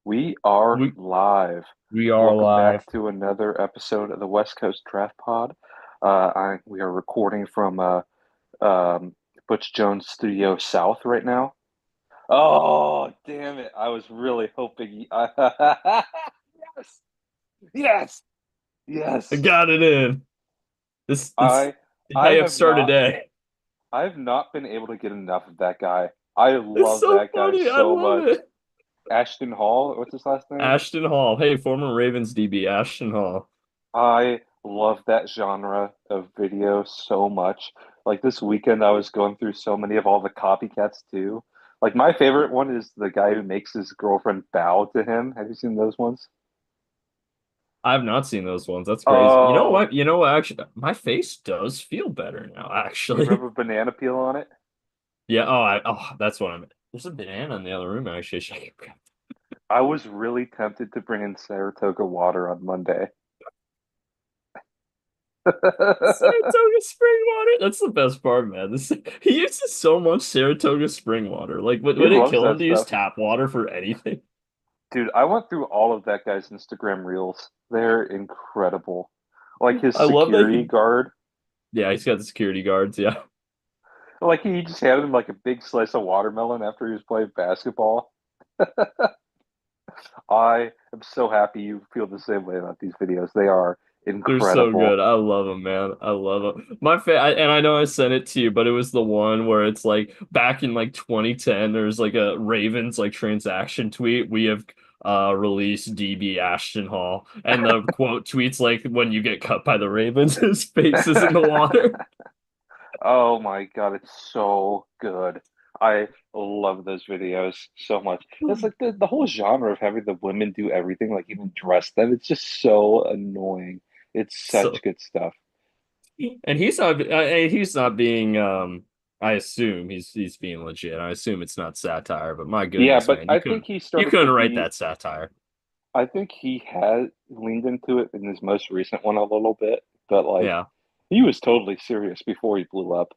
We are We live. we are Welcome live. back to another episode of the West Coast Draft Pod. We are recording from um, Butch Jones Studio South right now. Oh, damn it. I was really hoping. Yes, yes, I yes. got it in. This I how I you have have started not today. I have not been able to get enough of that guy. I It's love so that guy funny. I so love much. it. Ashton Hall, what's his last name? Ashton Hall. Hey, former Ravens DB Ashton Hall. I love that genre of video so much. Like this weekend, I was going through so many of all the copycats too. Like my favorite one is the guy who makes his girlfriend bow to him. Have you seen those ones? I have not seen those ones. That's crazy. You know Oh, what? You know what? Actually, my face does feel better now, you rub actually. a banana peel on it? Yeah, that's what I'm. There's a banana in the other room, actually. I was really tempted to bring in Saratoga water on Monday. Saratoga spring water. That's the best part, man. He uses so much Saratoga spring water. Like, He would it loves kill him that to use stuff. tap water for anything? Dude, I went through all of that guy's Instagram reels. They're incredible. Like his I love that security he. guard. Yeah, he's got the security guards. Yeah. Like he just handed him like a big slice of watermelon after he was playing basketball. I am so happy you feel the same way about these videos. They are They're so incredible. good. I love them, man. I love them. And I know I sent it to you, but it was the one where it's like back in like 2010, there's like a Ravens like transaction tweet. We have released DB Ashton Hall. And the quote tweets like when you get cut by the Ravens, his face is in the water. Oh my God, it's so good. I love those videos so much. It's like the whole genre of having the women do everything, like even dress them. It's just so annoying. It's such So good stuff. and he's not being I assume he's being legit. I assume it's not satire, but my Yeah, goodness, but man, I think he you started to couldn't write be, that satire. I think he had leaned into it in his most recent one a little bit, but like Yeah. he was totally serious before he blew up.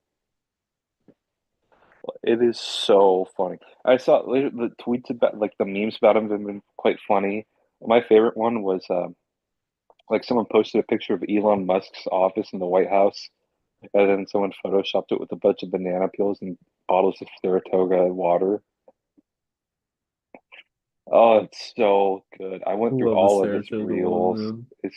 It is so funny. I saw the tweets about like the memes about him have been quite funny. My favorite one was like someone posted a picture of Elon Musk's office in the White House, and then someone photoshopped it with a bunch of banana peels and bottles of Saratoga water. Oh, it's so good. I I went through love the all of his Saratoga water, reels. man. It's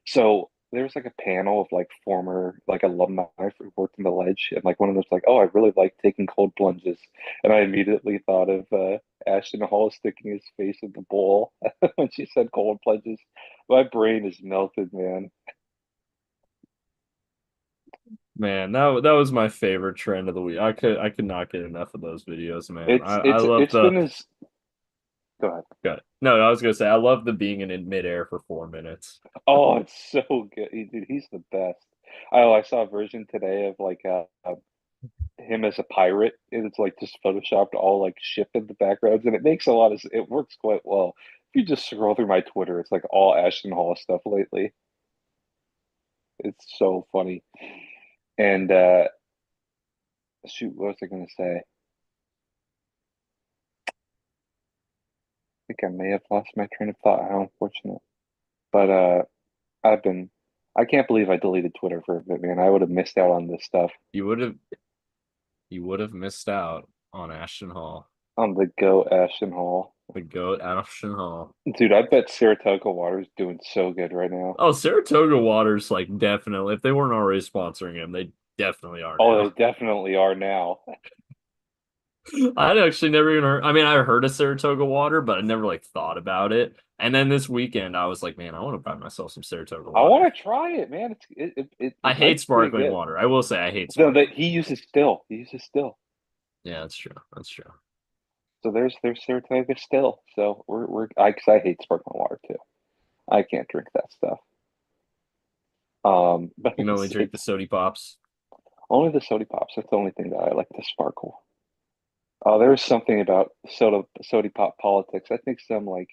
so there's like a panel of like former like alumni who worked in the ledge, and like one of them's like, "Oh, I really like taking cold plunges," and I immediately thought of Ashton Hall sticking his face in the bowl when she said cold plunges. My brain is melted, man. Man, that was my favorite trend of the week. I could not get enough of those videos, man. It's I it's love it's the been his. Go ahead. good. No, I was gonna say I love the being in midair for 4 minutes. Oh, it's so good. Dude, he's the best. Oh, I saw a version today of like him as a pirate, and it's like just photoshopped all like ship in the backgrounds, and it makes a lot of it works quite well. If you just scroll through my Twitter, it's like all Ashton Hall stuff lately. It's so funny. And shoot, what was I gonna say? I think I may have lost my train of thought. How unfortunate. But I've been I can't believe I deleted Twitter for a bit, man. I would have missed out on this stuff. You would have you would have missed out on Ashton Hall, On the go Ashton Hall. the goat Ashton Hall. Dude, I bet Saratoga Water's doing so good right now. Oh, Saratoga Water's like definitely. If they weren't already sponsoring him, they definitely are Oh, they now. definitely are now. I'd actually never even heard. I mean, I heard of Saratoga water, but I never like thought about it. And then this weekend, I was like, man, I want to buy myself some Saratoga I water. want to try it, man. I It might hate be pretty sparkling good. water. I will say I hate No, that sparkling. he uses still. He uses still. Yeah, that's true. That's true. So there's Saratoga still. So we're I because I hate sparkling water too. I can't drink that stuff. But You can only drink the it's sody pops. only the soda pops. That's the only thing that I like to sparkle. There's something about soda pop politics. I think some like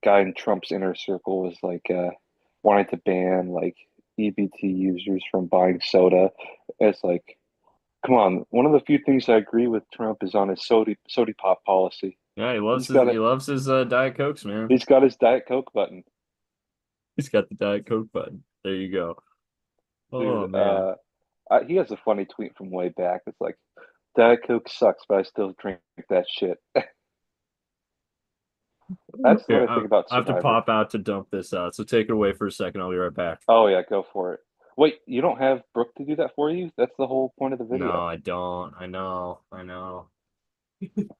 guy in Trump's inner circle was like wanting to ban like EBT users from buying soda. It's like, come on, one of the few things I agree with Trump is on his soda pop policy. Yeah, He's got he it. loves his Diet Cokes, man. He's got his Diet Coke button, He's got the Diet Coke button. There you go. dude. Oh man. He has a funny tweet from way back. It's like Diet Coke sucks, but I still drink that shit. That's what Here, I think about I have to Survivor. pop out to dump this out. So take it away for a second. I'll be right back. Oh yeah, go for it. Wait, you don't have Brooke to do that for you? That's the whole point of the No, video. I don't. I know. I know.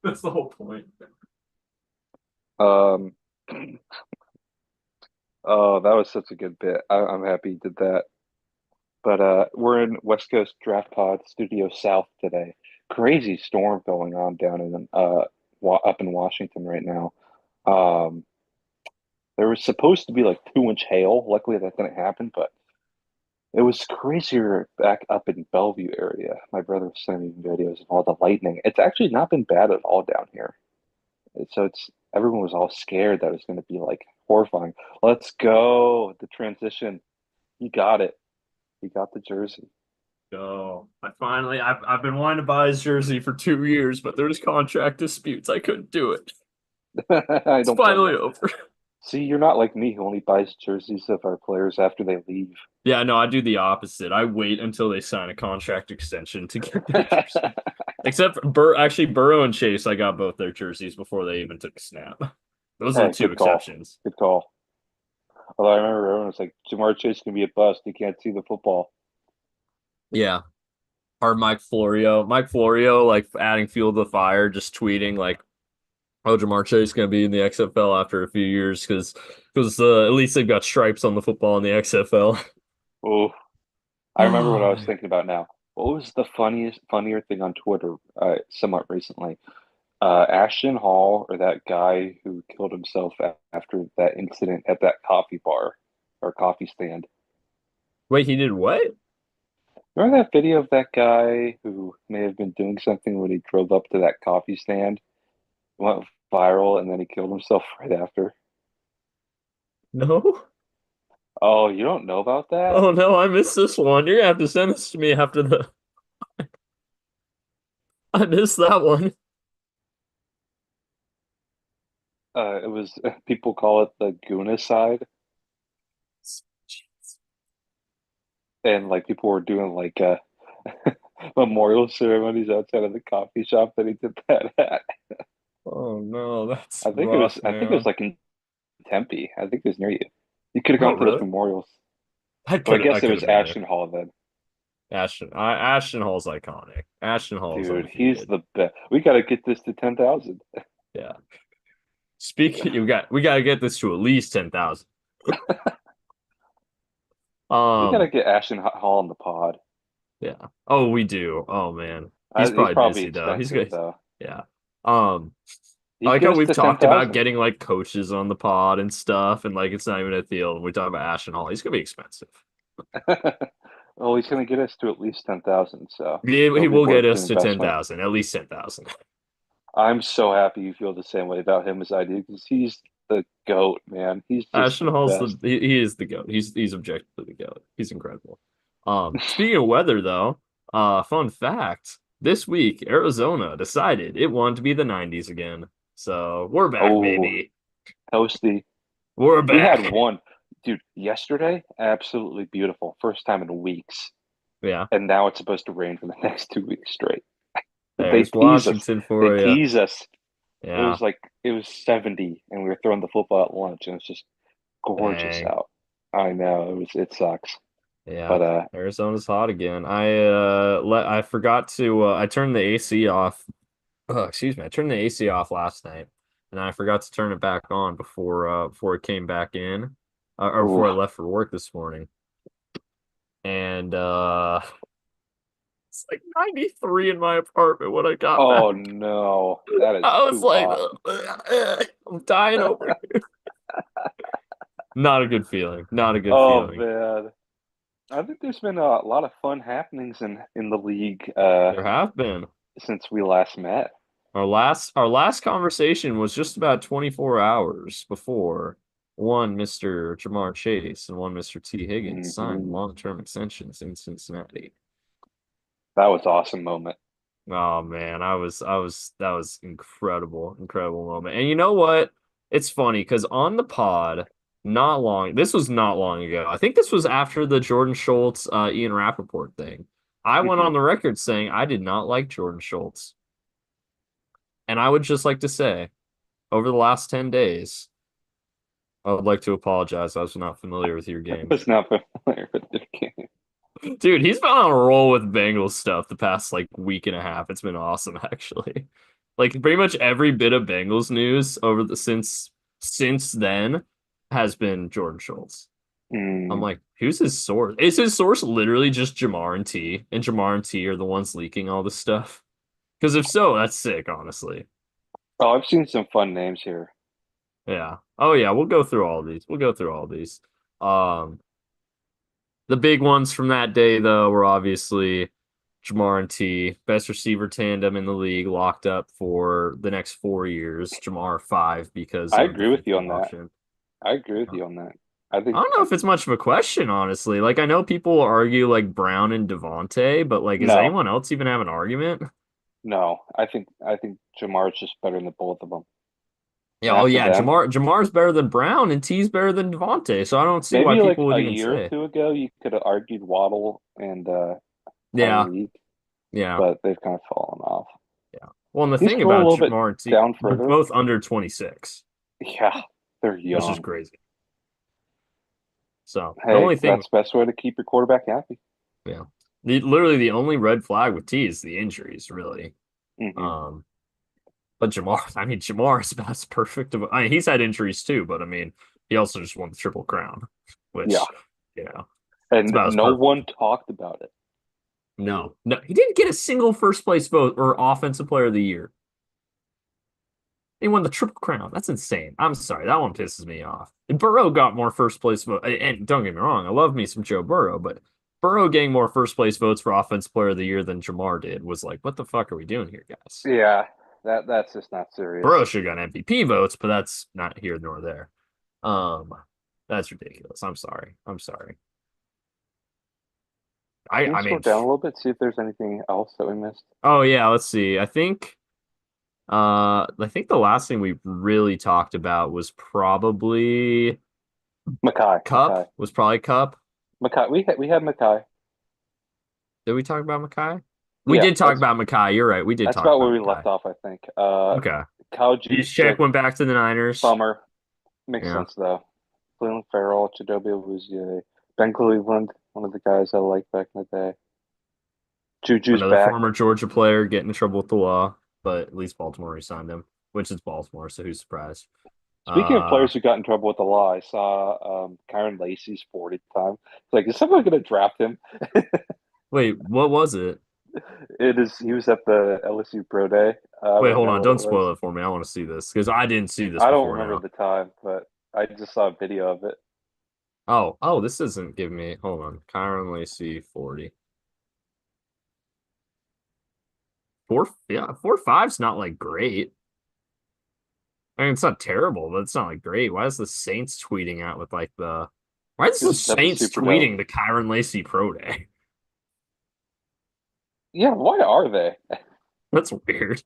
That's the whole point. Um, oh, that was such a good bit. I'm happy you did that. But we're in West Coast Draft Pod Studio South today. Crazy storm going on down in up in Washington right now. Um, there was supposed to be like 2 inch hail. Luckily that didn't happen, but it was crazier back up in Bellevue area. My brother was sending me videos of all the lightning. It's actually not been bad at all down here. So it's everyone was all scared that it was going to be like horrifying. Let's go. The transition. You got it. You got the jersey. So I've been wanting to buy his jersey for 2 years, but there's contract disputes. I couldn't do it. I It's don't blame finally you. over. See, you're not like me who only buys jerseys of our players after they leave. Yeah, no, I do the opposite. I wait until they sign a contract extension to get their jersey. Except for actually Burrow and Chase, I got both their jerseys before they even took a snap. Those are the Hey, two good call. exceptions. Good call. Although I remember everyone was like, Jamar Chase can be a bust. He can't see the football. Yeah. Or Mike Florio. Mike Florio, like adding fuel to the fire, just tweeting like, "Oh, Jamar Chase gonna be in the XFL after a few years because at least they've got stripes on the football in the XFL." Oh, I remember what I was thinking about now. What was the funnier thing on Twitter, somewhat recently? Ashton Hall, or that guy who killed himself after that incident at that coffee bar or coffee stand. Wait, he did what? Remember that video of that guy who may have been doing something when he drove up to that coffee stand, went viral, and then he killed himself right after? No? Oh, you don't know about that? Oh no, I missed this one. You're gonna have to send this to me after the. I missed that one. It was people call it the Goonicide, and like people were doing like memorial ceremonies outside of the coffee shop that he did that at. Oh no, that's rough, I think it was man. like in Tempe. I think it was near you. You could have Oh gone to those really? memorials. Well, I I guess it could was have been there. Ashton Hall then. Ashton Hall's iconic. Ashton Hall is Dude, he's undefeated. the best. We got to get this to 10,000. Yeah. Speaking, we got to get this to at least 10,000. We got to Um, get Ashton Hall in the pod. yeah. Oh, we do. Oh man, he's He's probably probably busy though. He's expensive good. though. Yeah. Um, I He'd like get how us we've to talked about 10,000. getting like coaches on the pod and stuff, and like it's not even a deal. And we talk about Ashton Hall. He's gonna be expensive. Well, he's going to get us to at least 10,000, so He it'll be will get worth the us to investment. 10,000, at least 10,000. I'm so happy you feel the same way about him as I do because he's the GOAT, man. He's just Ashton the Hall's best. he is the goat. He's objectively the goat. He's incredible. Speaking of weather though, fun fact: this week Arizona decided it wanted to be the 90s again. So we're back, Oh, baby. toasty. We're We had back. one, dude, yesterday, absolutely beautiful. First time in weeks. Yeah, And now it's supposed to rain for the next 2 weeks straight. They there's tease us. Washington They for you. tease us. Yeah, It was 70 and we were throwing the football at lunch and it's just gorgeous dang. out. I know it sucks. Yeah, But Arizona's hot again. I forgot to I turned the AC off. Oh, excuse me. I turned the AC off last night, and I forgot to turn it back on before it came back in, or ooh, before I left for work this morning. And it's like 93 in my apartment when I got oh back. no, that is I was too like, hot. I'm dying over here. Not a good feeling. Not a good Oh feeling. man. I think there's been a lot of fun happenings in the league There have been. since we last met. Our last conversation was just about 24 hours before one Mr. Jamar Chase and one Mr. T. Higgins signed Hmm. long-term extensions in Cincinnati. That was awesome moment. Oh man, that was incredible, incredible moment. And you know what? It's funny because on the pod, this was not long ago. I think this was after the Jordan Schultz, Ian Rappaport thing. I went Mhm. on the record saying I did not like Jordan Schultz. And I would just like to say, over the last 10 days, I would like to apologize. I was not familiar with your I game. was not familiar with the game. Dude, he's been on a roll with Bengals stuff the past like week and a half. It's been awesome, actually. Like pretty much every bit of Bengals news over the since then has been Jordan Schultz. I'm Mm. like, who's his source? Is his source literally just Jamar and T? And Jamar and T are the ones leaking all this stuff? Because if so, that's sick, honestly. Oh, I've seen some fun names here. Yeah. Oh yeah, we'll go through all these. We'll go through all these. Um, the big ones from that day though were obviously Jamar and T, best receiver tandem in the league, locked up for the next 4 years. Jamar five because I of the agree with fifth you year on that. option. I agree with you on that. I I think don't know if it's much of a question, honestly. Like I know people argue like Brown and Devontae, but like, is no, anyone else even have an argument? no. I think Jamar's just better than both of them. Yeah, And oh after yeah, them, Jamar's better than Brown and T's better than Devontae, so I don't see why maybe like people would a even year or say. two ago, you could have argued Waddle and Yeah, Tyreek, yeah, but they've kind of fallen off. yeah. Well, and the These thing go a about little bit Jamar and T, down they're further. both under 26, Yeah, they're which is young. crazy. So the Hey, only thing, that's the best way to keep your quarterback happy. yeah, literally the only red flag with T is the injuries, really. Hmm. Um, but Jamar, I mean, Jamar is about perfect. I mean, he's had injuries too, but I mean, he also just won the Triple Crown, Yeah, which, you know, it's and about as no perfect. one talked about it. No, no, he didn't get a single first place vote or offensive player of the year. He won the Triple Crown. That's insane. I'm sorry. That one pisses me off. And Burrow got more first place vote. And don't get me wrong, I love me some Joe Burrow, but Burrow getting more first place votes for Offensive Player of the Year than Jamar did was like, what the fuck are we doing here, guys? Yeah, that's just not serious. Burrow should have got MVP votes, but that's not here nor there. Um, that's ridiculous. I'm sorry. I'm sorry. Can you I scroll mean, down a little bit, see if there's anything else that we missed? oh yeah, let's see. I think the last thing we really talked about was probably Mackay, Cup. Mackay, Was probably Cup. Mackay. We had Mackay. Did we talk about Mackay? We Yeah, did talk about Mackay. You're right. We did that's talk about where about we Mackay. left off, I think. Okay. Kyle Juszczyk Juszczyk, went back to the Niners. bummer. Makes Yeah. sense though. Cleveland Farrell, Chidobe Awuzie, Ben Cleveland, one of the guys I liked back in the day. Juju's Another back. former Georgia player getting in trouble with the law, but at least Baltimore re-signed him, which is Baltimore, so who's surprised? Speaking of Uh, players who got in trouble with the law, I saw Kyron Lacey's 40th time. It's like, is someone going to draft him? wait, what was it? It is. He was at the LSU Pro Day. I Wait, don't hold know on. what it Don't was. spoil it for me. I want to see this because I didn't see this I don't before remember now. the time, but I just saw a video of it. Oh, this doesn't give me. Hold on. Kyron Lacey 40. Yeah, 4.5's not like great. I mean, it's not terrible, but it's not like great. Why is the Saints tweeting out with like the? Why is the Because that's a Saints super dome. tweeting the Kyron Lacey Pro Day? Yeah, why are they? That's weird.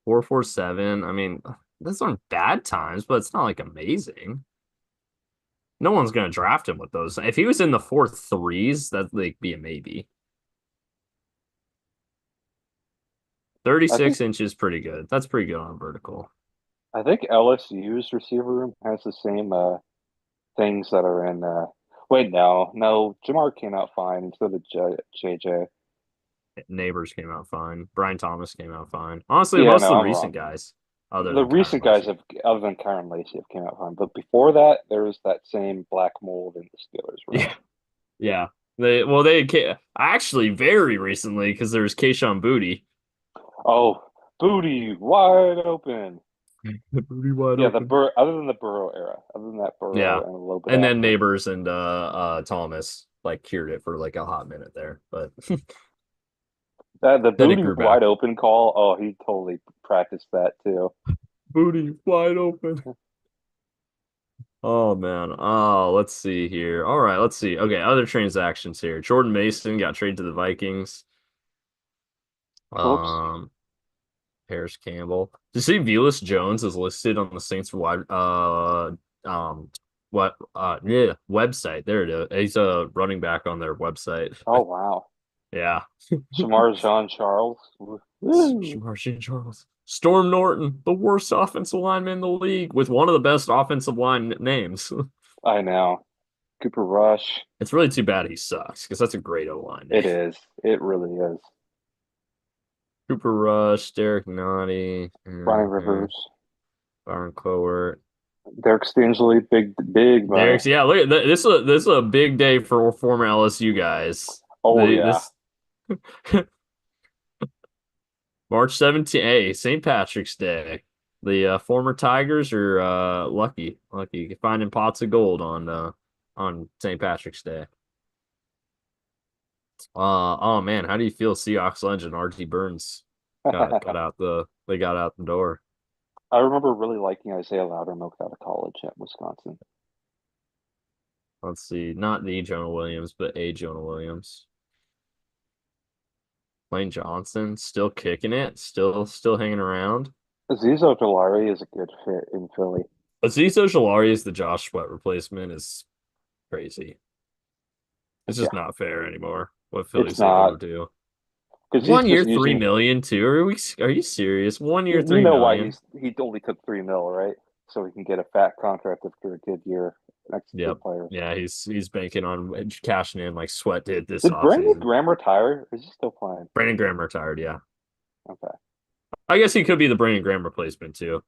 4.47. I mean, those aren't bad times, but it's not like amazing. No one's gonna draft him with those. If he was in the 4.3s, that'd like be a maybe. I think 36 inches, pretty good. That's pretty good on vertical. I think LSU's receiver room has the same things that are in. Wait, no. Jamar came out fine, and so did JJ. Neighbors came out fine. Brian Thomas came out fine. Honestly, Yeah, most of no, the I'm wrong. recent guys, other The than Kyron recent guys Lacey. have, other than Kyron Lacey, have came out fine. But before that, there was that same black mold in the Steelers room. Yeah. Yeah. They actually very recently because there's Kayshawn Booty. Oh, booty wide open. Booty wide Yeah, open. other than the Burrow era, other than that Burrow Yeah. and a little bit And then after. Neighbors and Thomas like cured it for like a hot minute there, but That the then it booty grew wide back. open call. Oh, he totally practiced that too. Booty wide open. Oh man. Oh, let's see here. All right, let's see. Okay, other transactions here. Jordan Mason got traded to the Vikings. Whoops. Um, Harris Campbell. Do you see Velus Jones is listed on the Saints wide um what yeah website? There it is. He's a running back on their website. Oh wow. Yeah. Shamar Jean Charles. Woo. Martian Charles. Storm Norton, the worst offensive lineman in the league, with one of the best offensive line names. I know. Cooper Rush. It's really too bad he sucks because that's a great O line name. It is. It really is. Cooper Rush, Derek Nottie, Brian Rivers. Byron Cowart. Derek Stingley. Big money. Derek's, yeah, look at this is a big day for former LSU guys. Oh The yeah. this March 17th, hey, St. Patrick's Day. The former Tigers are lucky finding pots of gold on St. Patrick's Day. Oh man, how do you feel Seahawks legend RG Burns got out the door. I remember really liking Isaiah Loudermilk out of college at Wisconsin. Let's see, not the Jonah Williams, but a Jonah Williams. Lane Johnson still kicking it, still hanging around. Azeez Ojulari is a good fit in Philly. Azeez Ojulari is the Josh Sweat replacement is crazy. It's Yeah, just not fair anymore. What it's Philly's able not to do. because he's 1 year, just three using. million too. Are you serious? 1 year, You three know why million. he only took 3 mil, right? So he can get a fat contract after a good year next to Yep. good players. Yeah, he's banking on cashing in like Sweat did this Did Brandon offseason. Graham retire? Or is he still playing? Brandon Graham retired, yeah. Okay, I guess he could be the Brandon Graham replacement too. just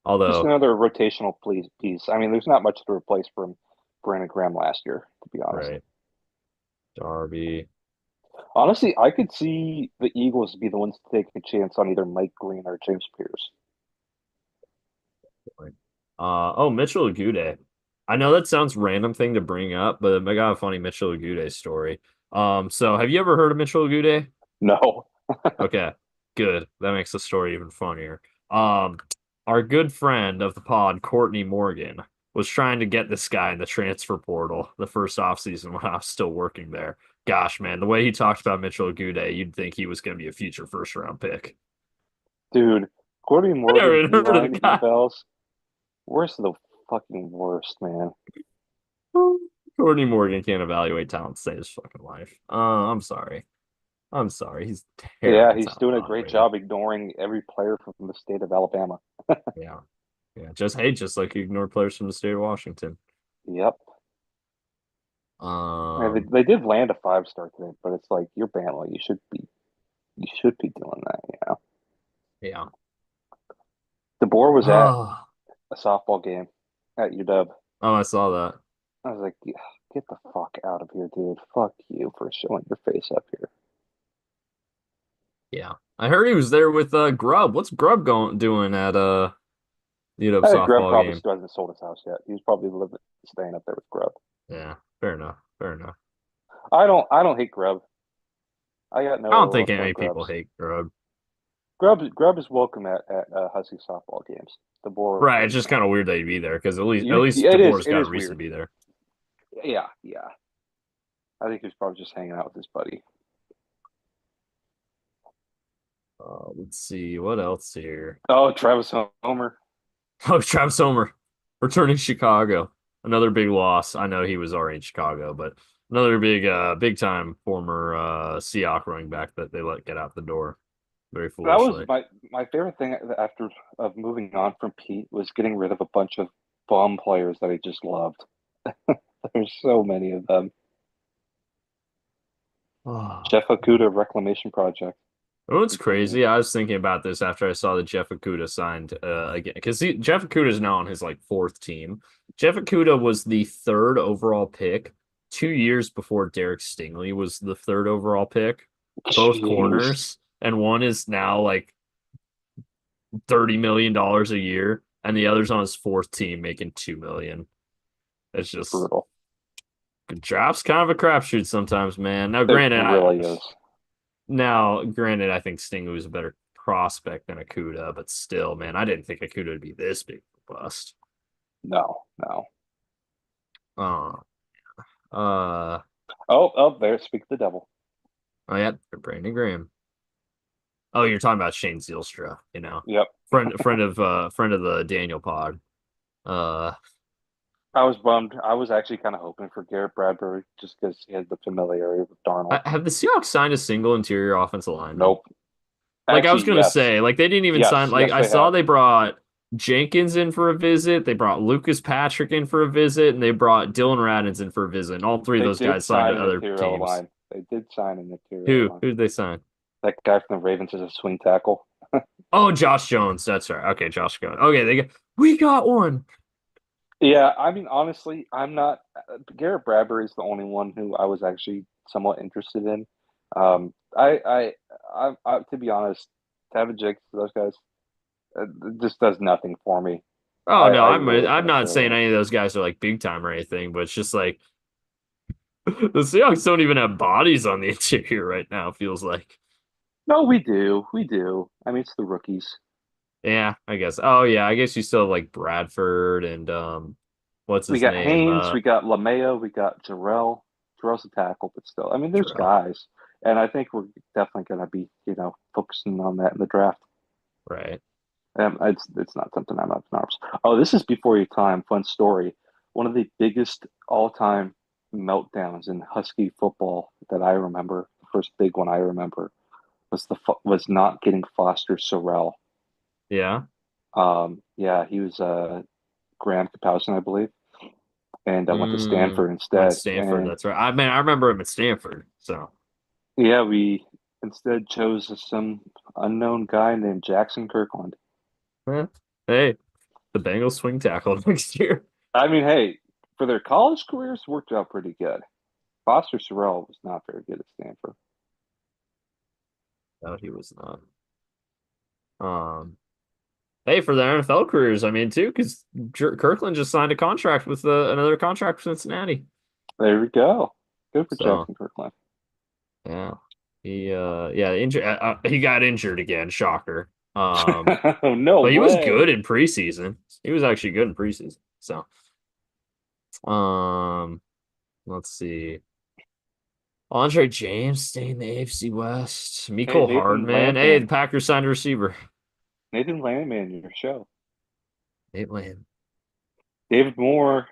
Although, another rotational piece. I mean, there's not much to replace from Brandon Graham last year, to be honest. right, Darby. Honestly, I could see the Eagles be the ones to take a chance on either Mike Green or James Pierce. Oh, Mitchell Agude. I know that sounds random thing to bring up, but I got a funny Mitchell Agude story. So have you ever heard of Mitchell Agude? No. Okay, good. That makes the story even funnier. Um, our good friend of the pod, Courtney Morgan, was trying to get this guy in the transfer portal the first offseason when I was still working there. Gosh, man, the way he talked about Mitchell Agude, you'd think he was going to be a future first round pick. Dude, Courtney I never Morgan even heard of the D-line guy. evals, worst of the fucking worst, man. Courtney Morgan can't evaluate talent to save his fucking life. I'm sorry. I'm sorry. He's Yeah, terrible he's talent doing a great evaluator. job ignoring every player from the state of Alabama. Yeah. Yeah. Just like you ignore players from the state of Washington. Yep. And Um, they did land a 5-star today, but it's like you're Bama. You should be doing that, you know. yeah. DeBoer was at Oh, a softball game at UW. I saw that. I was like, "Yeah, get the fuck out of here, dude. Fuck you for showing your face up here." Yeah. I heard he was there with Grubb. What's Grubb going doing at UW Grubb softball probably game? still hasn't sold his house yet. He's probably staying up there with Grubb. Yeah, fair enough. Fair enough. I don't hate Grubb. I got I no don't ill think will any toward people Grubbs. hate Grubb. Grubb is welcome at Husky softball games. DeBoer Right, it's is just kind not. of weird that he'd be there because at least Yeah, DeBoer's it got a is reason to weird. be there. Yeah, yeah. I think he was probably just hanging out with his buddy. Let's see what else here. Oh, Travis Homer. Oh, Travis Homer returning Chicago. Another big loss. I know he was already in Chicago, but another big time former Seahawk running back that they let get out the door very That was foolishly. my favorite thing after of moving on from Pete was getting rid of a bunch of bum players that I just loved. There's so many of them. Oh, Jeff Okuda Reclamation Project. what's Continue. crazy? I was thinking about this after I saw that Jeff Okuda signed again because Jeff Okuda is now on his like fourth team. Jeff Okuda was the third overall pick 2 years before Derek Stingley was the third overall pick. Both Jeez, corners, and one is now like $30 million a year, and the other's on his fourth team making 2 million. It's just brutal. draft's kind of a crapshoot sometimes, man. It really is. Granted, I think Stingley was a better prospect than Akuda, but still, man, I didn't think Akuda would be this big of a bust. No, no. Uh, uh, Oh, there. Speak of the devil. oh yeah, Brandon Graham. Oh, you're talking about Shane Zielstra, Yep. friend of the Daniel pod. Uh, I was bummed. I was actually kind of hoping for Garrett Bradbury just because he had the familiarity with Darnold. have the Seahawks signed a single interior offensive lineman? Nope. Like I was Actually, gonna yes. say, like they didn't even sign. Yes. Like Yes, I they saw have. they brought Jenkins in for a visit. They brought Lucas Patrick in for a visit, and they brought Dylan Radins in for a visit. And all three of They those did guys signed sign to an other interior teams. line. They did sign an interior Who line. who did they sign? That guy from the Ravens is a swing tackle. Oh, Josh Jones. That's right. Okay, Josh Jones. Okay, we got one. Yeah, I mean, honestly, I'm not. Garrett Bradbury is the only one who I was actually somewhat interested in. To be honest, Tavon Jakes, those guys, just does nothing for me. Oh I, no, I really I'm couldn't not care saying less. any of those guys are like big time or anything, but it's just like the Seahawks don't even have bodies on the interior right now. Feels like. No, we do, we do. I mean, it's the rookies. Yeah, I guess. Oh yeah, I guess you still have like Bradford and what's We his got name? Haynes, we got Lameo, we got Jarrell. Jarrell's a tackle, but still, I mean, there's Terrell. guys, and I think we're definitely going to be, focusing on that in the draft. Right. It's not something I'm up to nerves. Oh, this is before your time. Fun story. One of the biggest all-time meltdowns in Husky football that I remember, the first big one I remember, was not getting Foster Sorrell. Yeah. Yeah, he was Graham Kapowski, I believe, and I went to Mm, Stanford went instead. Stanford, And that's right. I remember him at Stanford. So yeah, we instead chose some unknown guy named Jackson Kirkland. eh, hey, the Bengals swing tackle next year. I mean, hey, for their college careers, worked out pretty good. Foster Sorrell was not very good at Stanford. No, he was not. Um, hey, for their NFL careers, I mean, too, because Kirkland just signed a contract with another contract with Cincinnati. There we go. Good for So Jackson Kirkland. yeah, yeah, injured. He got injured again. Shocker. Um, No but he was good way. in preseason. He was actually good in preseason. So, um, let's see. Andre James staying in the AFC West. Hey, Miko Nathan Hardman. Hey, the Landman. Packers signed a receiver. Nathan Landman, your show. Nate Land. David Moore.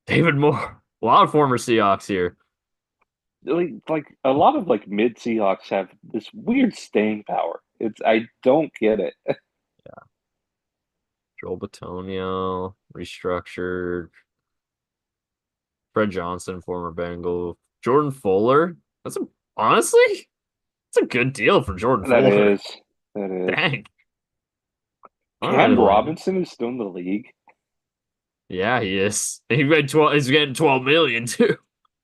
David Moore. A lot of former Seahawks here. Like a lot of like mid Seahawks have this weird staying power. I don't get it. Joel Batonio, restructured. Fred Johnson, former Bengal. Jordan Fuller. That's a honestly, it's a good deal for Jordan That Fuller. is. That is. Dang. All right, Cam Atlanta. Robinson is still in the league. Yeah, he is. He made 12, he's getting 12 million too.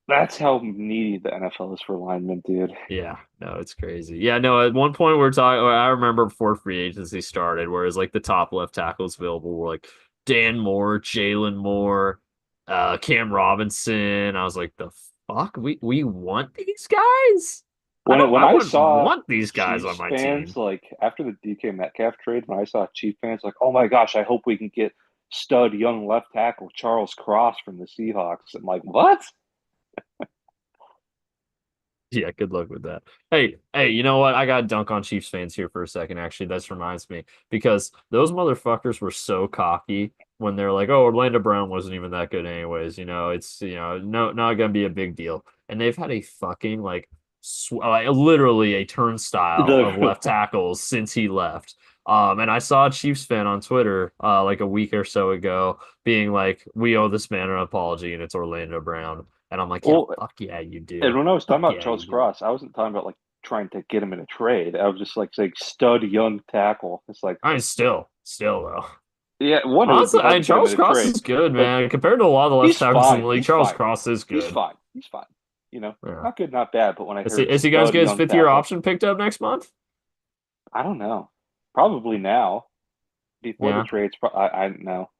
That's how needy the NFL is for linemen, dude. Yeah, no, it's crazy. Yeah, no, at one point we're talking, I remember before free agency started, whereas like the top left tackles available were like Dan Moore, Jalen Moore, Cam Robinson. I was like, the fuck? We want these guys? When I I wouldn't saw want these guys on Chiefs my fans team. like after the DK Metcalf trade, when I saw Chief fans like, oh my gosh, I hope we can get stud young left tackle Charles Cross from the Seahawks. I'm like, what? Yeah, good luck with that. Hey, you know what? I got to dunk on Chiefs fans here for a second, actually. That reminds me because those motherfuckers were so cocky when they're like, oh, Orlando Brown wasn't even that good anyways. It's, no, not gonna be a big deal. And they've had a fucking literally a turnstile of The left tackles since he left. And I saw a Chiefs fan on Twitter, like a week or so ago being like, we owe this man an apology and it's Orlando Brown. And I'm like, yeah, well, fuck yeah, you and do. when I was talking Fuck about yeah, you Charles do. Cross, I wasn't talking about like trying to get him in a trade. I was just like saying stud young tackle. It's like, I mean, still though. yeah, one, it would be Honestly, hard to get him in Charles a Cross trade, is good, but man. Compared to a lot of the left he's tackles in the fine. league, He's Charles fine. Cross is He's good. fine. He's fine. Yeah. Not good, not bad. But when I heard Is he guys stud get his young fifth year tackle, option picked up next month? I don't know. Probably now. Before the Yeah. trades, I don't know.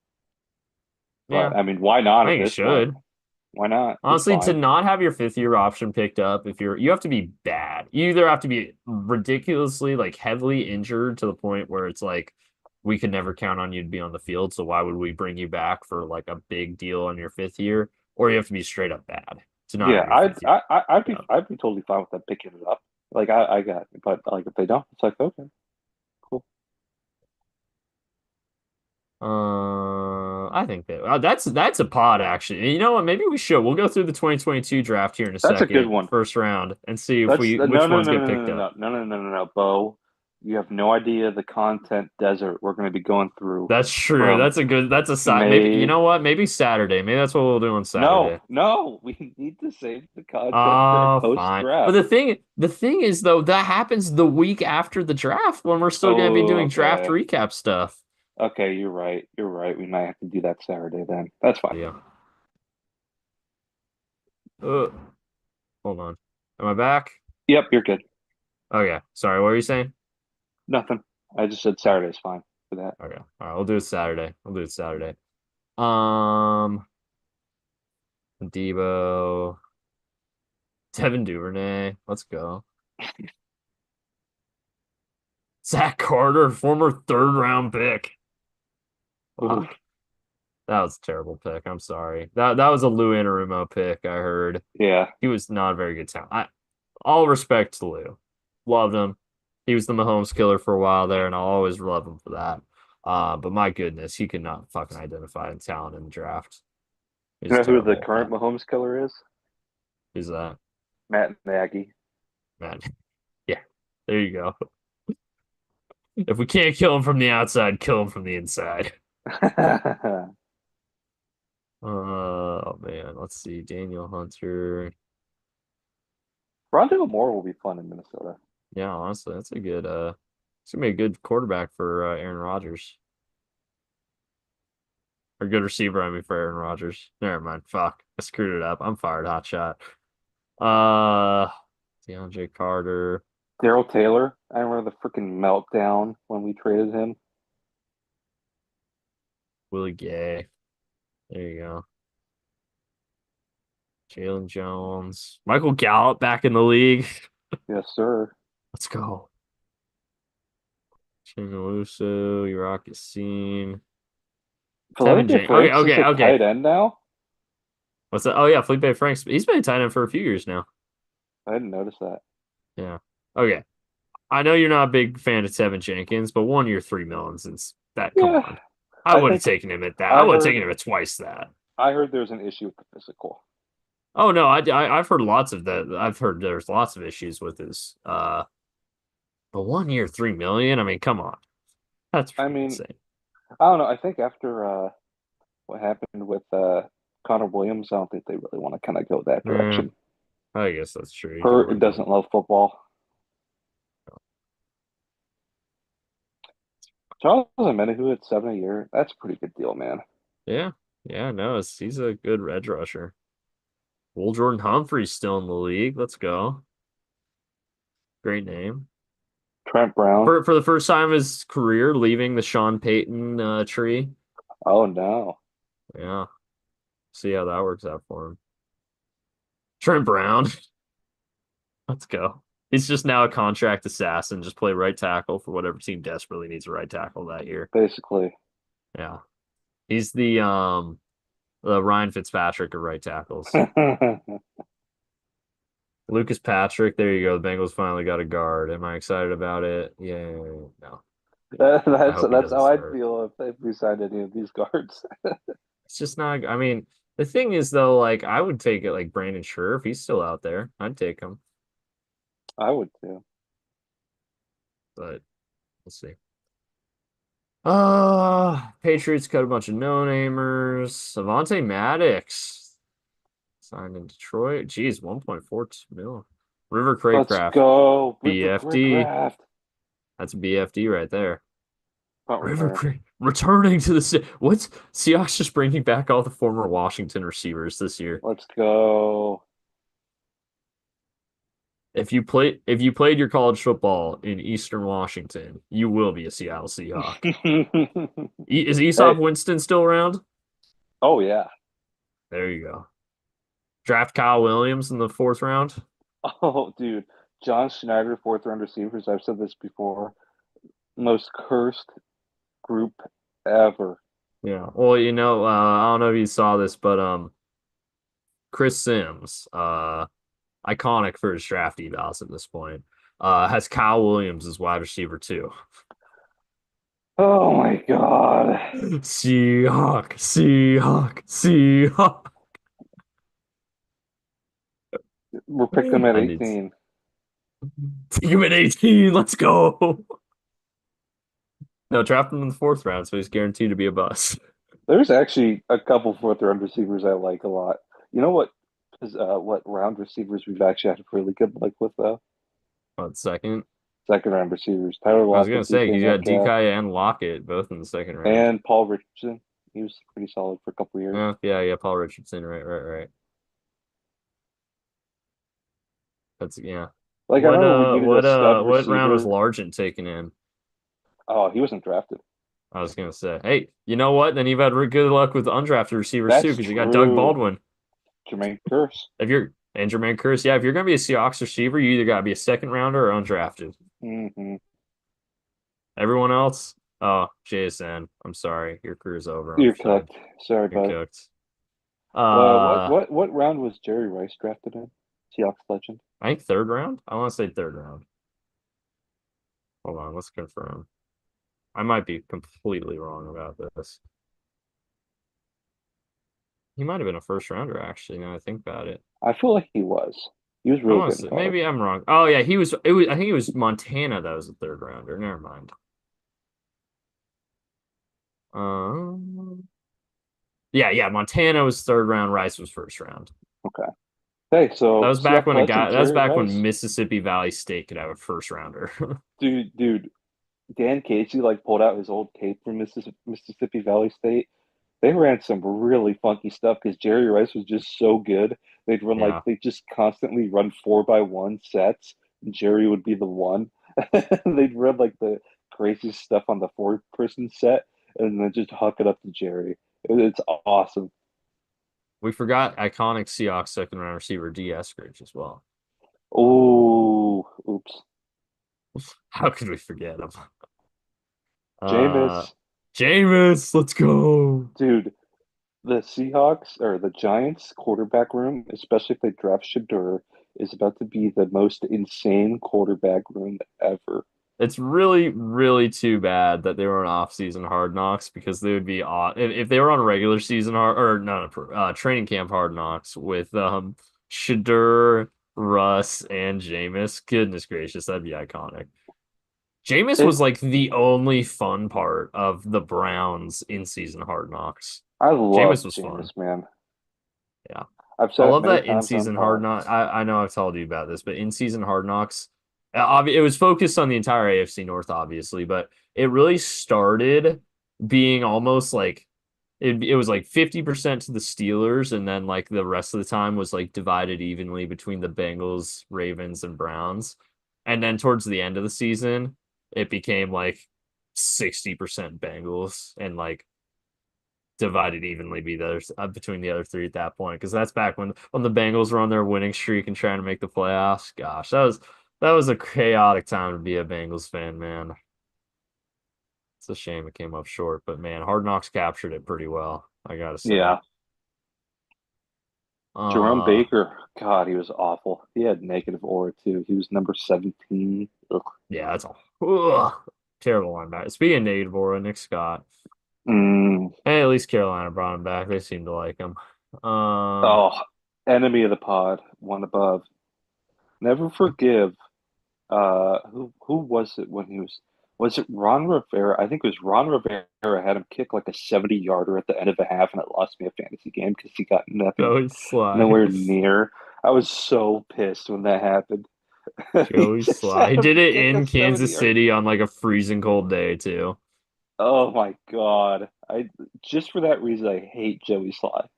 Yeah. But I mean, why not I at think he this point? should. Why not? He's Honestly, to fine. not have your fifth year option picked up, if you have to be bad. You either have to be ridiculously like heavily injured to the point where it's like we could never count on you to be on the field, so why would we bring you back for like a big deal on your fifth year? Or you have to be straight up bad to not Yeah, have your fifth year. I'd Yeah. be totally fine with them picking it up. Like I got it. But like if they don't, it's like okay, cool. I think that that's a pod actually. You know what? Maybe we should. We'll go through the 2022 draft here in a That's a good second, one. first round, and see if That's we no which no no ones no get no picked no up. no no no no no no, Bo. You have no idea the content desert we're going to be going through That's true. from That's a side. Maybe you May. know what? Maybe Saturday. Maybe that's what we'll do on No, Saturday. no, we need to save the content for Oh, post fine. But draft. the thing is though, that happens the week after the draft when we're still gonna be Oh, doing draft okay. recap stuff. Okay, you're right. You're right. We might have to do that Saturday then. That's fine. Yeah. Uh, hold on. Am I back? Yep, you're good. Okay. Sorry. What were you saying? Nothing. I just said Saturday's fine for that. Okay. All right. We'll do it Saturday. We'll do it Saturday. Um, Debo, Devin Duvernay. Let's go. Zach Carter, former third round pick. Ooh, Fuck. That was a terrible pick. I'm sorry. That was a Lou Anarumo pick, I heard. yeah. He was not a very good talent. All respect to Lou. Loved him. He was the Mahomes killer for a while there, and I'll always love him for that. But my goodness, he could not fucking identify in talent in the draft. You He's know who the terrible at current that. Mahomes killer is? Who's that? Matt Nagy. Man. Yeah. There you go. If we can't kill him from the outside, kill him from the inside. Oh man, let's see. Daniel Hunter. Rondale Moore will be fun in Minnesota. Yeah, honestly, that's a good it's gonna be a good quarterback for Aaron Rodgers. Or good receiver, I mean, for Aaron Rodgers. Never mind. Fuck. I screwed it up. I'm fired. Hot shot. Uh DeAndre Carter. Daryl Taylor. I remember the freaking meltdown when we traded him. Willie Gay. There you go. Jalen Jones. Michael Gallup back in the league. Yes, sir. Let's go. Chingaluso, Iraq Yassin. Tevin Felipe James. Okay, Franks is okay, a okay. tight end now. What's that? Oh yeah, Felipe Franks. He's been a tight end for a few years now. I didn't notice that. Yeah. Okay. I know you're not a big fan of Tevin Jenkins, but 1 year, 3 millions is that. Come Yeah, on. I I would have think taken him at that. I I would have heard taken him at twice that. I heard there's an issue with the physical. Oh no, I've heard lots of that. I've heard there's lots of issues with his. But 1 year, 3 million. I mean, come on, that's I freaking mean, insane. I don't know. I think after what happened with Connor Williams, I don't think they really want to kind of go that Yeah, direction. I guess that's true. You don't Hurt want to doesn't love football. Charles Omenihu at 7 a year. That's a pretty good deal, man. Yeah, yeah. No, he's a good edge rusher. Will Jordan Humphrey's still in the league. Let's go. Great name. Trent Brown. For the first time in his career, leaving the Sean Payton tree. Oh no. Yeah, see how that works out for him. Trent Brown, let's go. He's just now a contract assassin. Just play right tackle for whatever team desperately needs a right tackle that year. Basically. Yeah, he's the Ryan Fitzpatrick of right tackles. Lucas Patrick, there you go. The Bengals finally got a guard. Am I excited about it? Yeah, no. I hope he That's doesn't how I'd start. feel if we signed any of these guards. It's just not. I mean, the thing is though, like I would take it like Brandon Scherf if he's still out there. I'd take him, I would too. but we'll see. Patriots cut a bunch of no-namers. Avonte Maddox signed in Detroit. Geez, 1.42 mil. River Let's Craycraft, go. River BFD. Craycraft. That's a BFD right there. Punt River return. Cray returning to the what's Seahawks just bringing back all the former Washington receivers this year. Let's go. If you played your college football in Eastern Washington, you will be a Seattle Seahawk. Is Aesop Hey, Winston still around? oh yeah. There you go. Draft Kyle Williams in the fourth round. Oh dude. John Schneider, fourth round receivers. I've said this before. Most cursed group ever. Yeah. Well, I don't know if you saw this, but Chris Sims, iconic for his draft evals at this point. Has Kyle Williams as wide receiver too. Oh my God. Seahawk, Seahawk, Seahawk. We're picking them at I need 18. take him at 18. Let's go. No, draft him in the fourth round, so he's guaranteed to be a bust. There's actually a couple fourth round receivers I like a lot. You know what? What round receivers we've actually had really good luck with though? On second. Second round receivers. Tyler I was gonna Lockett, say DK he's got Metcalf, DK and Lockett both in the second round. and Paul Richardson. He was pretty solid for a couple years. Yeah, Paul Richardson, right. That's yeah. Like I remember we needed a stud What round was receiver. Largent taken in? Oh, he wasn't drafted. I was gonna say, hey, you know what? Then you've had good luck with undrafted receivers too, That's because you got Doug true. Baldwin. Jermaine Curse. If you're and Jermaine Curse, yeah, if you're gonna be a Seahawks receiver, you either gotta be a second rounder or undrafted. Hmm. Everyone else, oh, JSN, I'm sorry, your career's over. I'm You're sad. cooked. Sorry, You're bud. cooked. What Uh, what round was Jerry Rice drafted in? Seahawks legend. I think third round. I want to say third round. Hold on, let's confirm. I might be completely wrong about this. He might have been a first rounder, actually, now I think about it. I feel like he was. He was I really want good to in say, college. maybe I'm wrong. Oh yeah, he was. It was. I think it was Montana that was a third rounder. Never mind. Yeah. Montana was third round. Rice was first round. Okay. Hey, That so was back Seahawks when a legend guy. That was Jerry back when Rice. Mississippi Valley State could have a first rounder. Dude, Dan Casey like pulled out his old tape from Mississippi Valley State. They ran some really funky stuff because Jerry Rice was just so good. Yeah, They just constantly run 4x1 sets. And Jerry would be the one. They'd run like the craziest stuff on the four-person set and then just huck it up to Jerry. It's awesome. we forgot iconic Seahawks second round receiver D. Eskridge as well. Oh, oops. How could we forget him? Uh, Jameis, Jameis, let's go. dude, the Seahawks or the Giants quarterback room, especially if they draft Shador, is about to be the most insane quarterback room ever. It's really, really too bad that they were on off-season Hard Knocks because they would be if they were on regular season hard or no, training camp Hard Knocks with Shadur, Russ, and Jameis. Goodness gracious, that'd be iconic. Jameis It, was like the only fun part of the Browns in-season Hard Knocks. I love Jameis was fun. Jameis, man. Yeah. I've I said it love many that times on in-season Hard pod. Knocks. I know I've told you about this, but in-season Hard Knocks, it was focused on the entire AFC North, obviously, but it really started being almost like it was like 50% to the Steelers, and then like the rest of the time was like divided evenly between the Bengals, Ravens, and Browns. And then towards the end of the season, it became like 60% Bengals and like divided evenly be the between the other three at that point because that's back when the Bengals were on their winning streak and trying to make the playoffs. Gosh, that was a chaotic time to be a Bengals fan, man. It's a shame it came up short, but man, Hard Knocks captured it pretty well, I gotta say. Yeah. Jerome Uh, Baker, God, he was awful. He had negative aura too. He was number 17. Ugh. yeah, that's all. Ugh, terrible linebacker. Speaking of negative aura, Nick Scott. Mm. Hey, at least Carolina brought him back. They seem to like him. Um, Oh, enemy of the pod, one above. Never forgive. Who was it when he was it Ron Rivera? I think it was Ron Rivera had him kick like a 70-yarder at the end of a half, and it lost me a fantasy game because he got nothing, Joey Sly. nowhere near. I was so pissed when that happened. He Joey just had Sly. He him did it kick a in Kansas 70-yard. City on like a freezing cold day too. Oh my God. I just for that reason I hate Joey Sly. I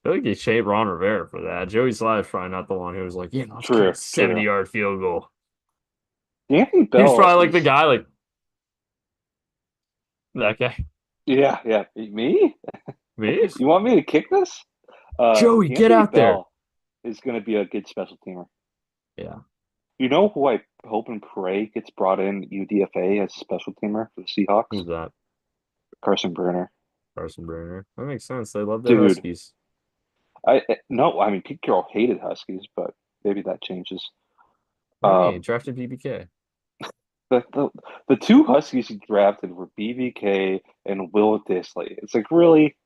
feel like they shaved Ron Rivera for that. Joey Sly is probably not the one who was like, yeah, let's kick a True, true. 70-yard field goal. Anthony He was Bell probably like the is guy, like that guy. yeah. Me? Me? You want me to kick this? Joey, get Anthony out there. Bell is gonna be a good special teamer. Yeah. You know who I hope and pray gets brought in UDFA as a special teamer for the Seahawks? Who's that? Carson Burner. Carson Bruner. That makes sense. They love their Dude, Huskies. I no, I mean Pete Carroll hated Huskies, but maybe that changes. What do you mean? Um, Drafted BBK. the, the the two Huskies he drafted were BBK and Will Disley. It's like really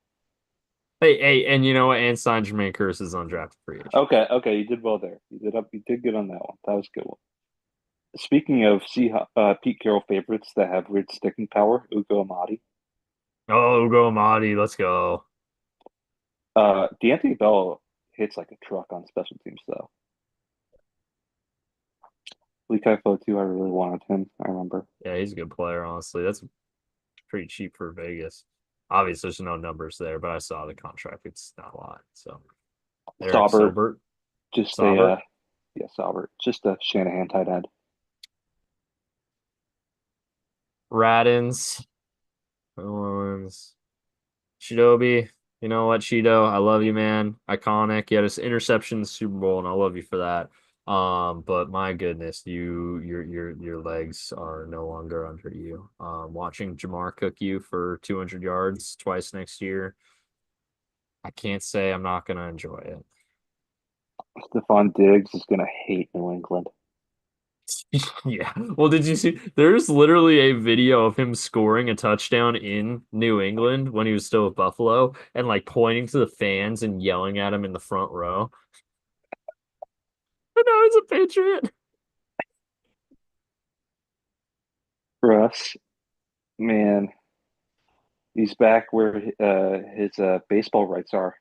Hey, and you know what? And signed Jermaine Curse is undrafted free agent. okay. Okay, you did well there. You did good on that one. That was a good one. Speaking of Pete Carroll favorites that have weird sticking power, Ugo Amadi. Oh, go Amadi. Let's go. D'Anthony Bell hits like a truck on special teams though. Lee Kaifo too. I really wanted him. I remember. Yeah, he's a good player, honestly. That's pretty cheap for Vegas. Obviously, there's no numbers there, but I saw the contract. It's not a lot. So Eric Saubert, Silbert, just a Saubert, yeah, Saubert, just a Shanahan tight end. Radins, Owens, Shidobi. You know what, Shido? I love you, man. Iconic. You had an interception in the Super Bowl, and I love you for that. But my goodness, your legs are no longer under you. Watching Jamar cook you for 200 yards twice next year, I can't say I'm not gonna enjoy it. Stephon Diggs is gonna hate New England. Yeah. Well, did you see? There's literally a video of him scoring a touchdown in New England when he was still with Buffalo and like pointing to the fans and yelling at him in the front row. And now he's a Patriot. Russ, man, he's back where his baseball rights are.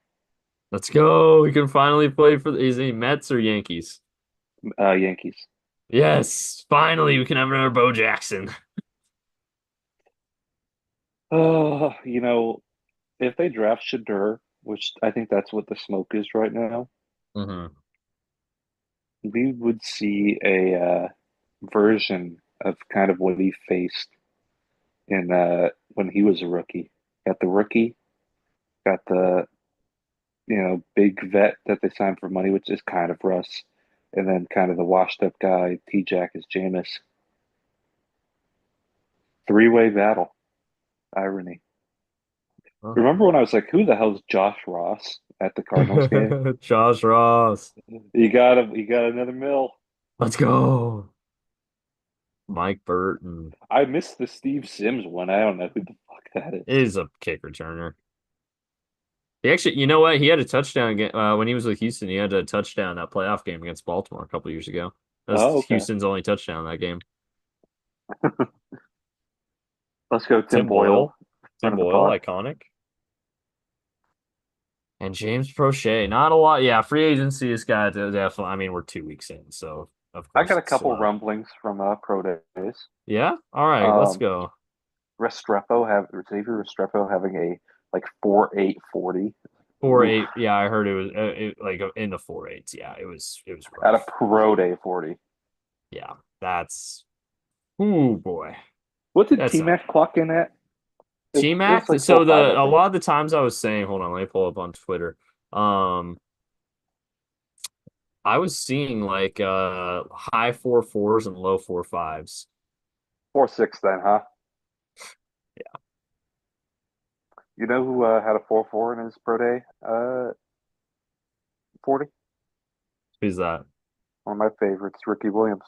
Let's go. He can finally play for is he Mets or Yankees? Yankees. Yes. Finally, we can have another Bo Jackson. Oh, if they draft Shadur, which I think that's what the smoke is right now, Hmm. we would see a version of kind of what he faced in when he was a rookie. Got the rookie, got the big vet that they signed for money, which is kind of Russ, and then kind of the washed up guy, T Jack is Jameis. Three-way battle. Irony. Remember when I was like, who the hell's Josh Ross at the Cardinals game? Josh Ross. You got another mill. Let's go. Mike Burton I missed the Steve Sims one. I don't know who the fuck that is. is a kick returner. He actually, you know what? He had a touchdown when he was with Houston. He had a touchdown that playoff game against Baltimore a couple years ago. That was Oh, okay. Houston's only touchdown in that game. Let's go, Tim Tim Boyle, Boyle, front Tim of the Boyle, bar. iconic, and James Prochet. Not a lot. Yeah, free agency has got definitely. I mean, we're 2 weeks in, so of I course got a it's couple slow. rumblings from pro days. Yeah. All right, let's Um, go. Xavier Restrepo having a like 4.840. Oof. 4.8. Yeah, I heard it was like in the 4.8s. Yeah, it was At a rough. pro day 40. Yeah, that's. Ooh boy, What did that's T not Mac clock in at? It was T-Mac. like So 4.5, I a think. lot of the times I was saying, hold on, let me pull up on Twitter. Um, I was seeing like high 4.4s and low 4.5s. 4.6 then, huh? Yeah, You know who had a 4.4 in his pro day 40? who's that? One of my favorites, Ricky Williams.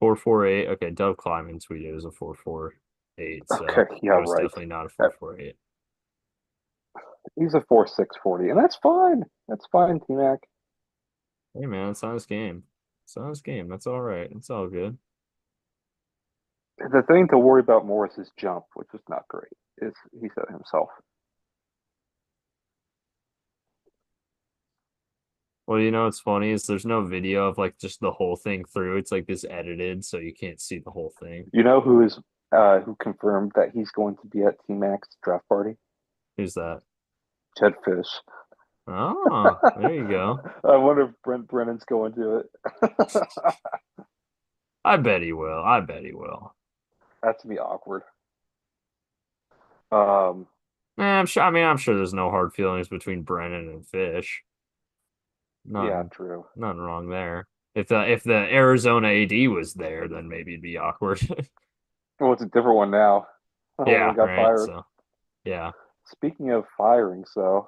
4.48. Okay, Dove Kleiman tweeted it was a 4.48, Okay, so yeah, it was right. definitely not a Uh, 4.48. He's a 4.640, and that's fine. That's fine, T Mac. Hey man, it's not his game. It's not his game. That's all right. It's all good. The thing to worry about more is his jump, which is not great. Is he said himself. Well, you know what's funny is there's no video of like just the whole thing through. It's like this edited, so you can't see the whole thing. You know who confirmed that he's going to be at T Mac's draft party? Who's that? Ted Fish. Oh, there you go. I wonder if Brent Brennan's going to it. I bet he will. I bet he will. That's to be awkward. Um, I'm sure. I mean, I'm sure there's no hard feelings between Brennan and Fish. yeah, Nothing, true. nothing wrong there. If the Arizona AD was there, then maybe it'd be awkward. Well, it's a different one now. One Yeah, got right. fired. So yeah. Speaking of firing, so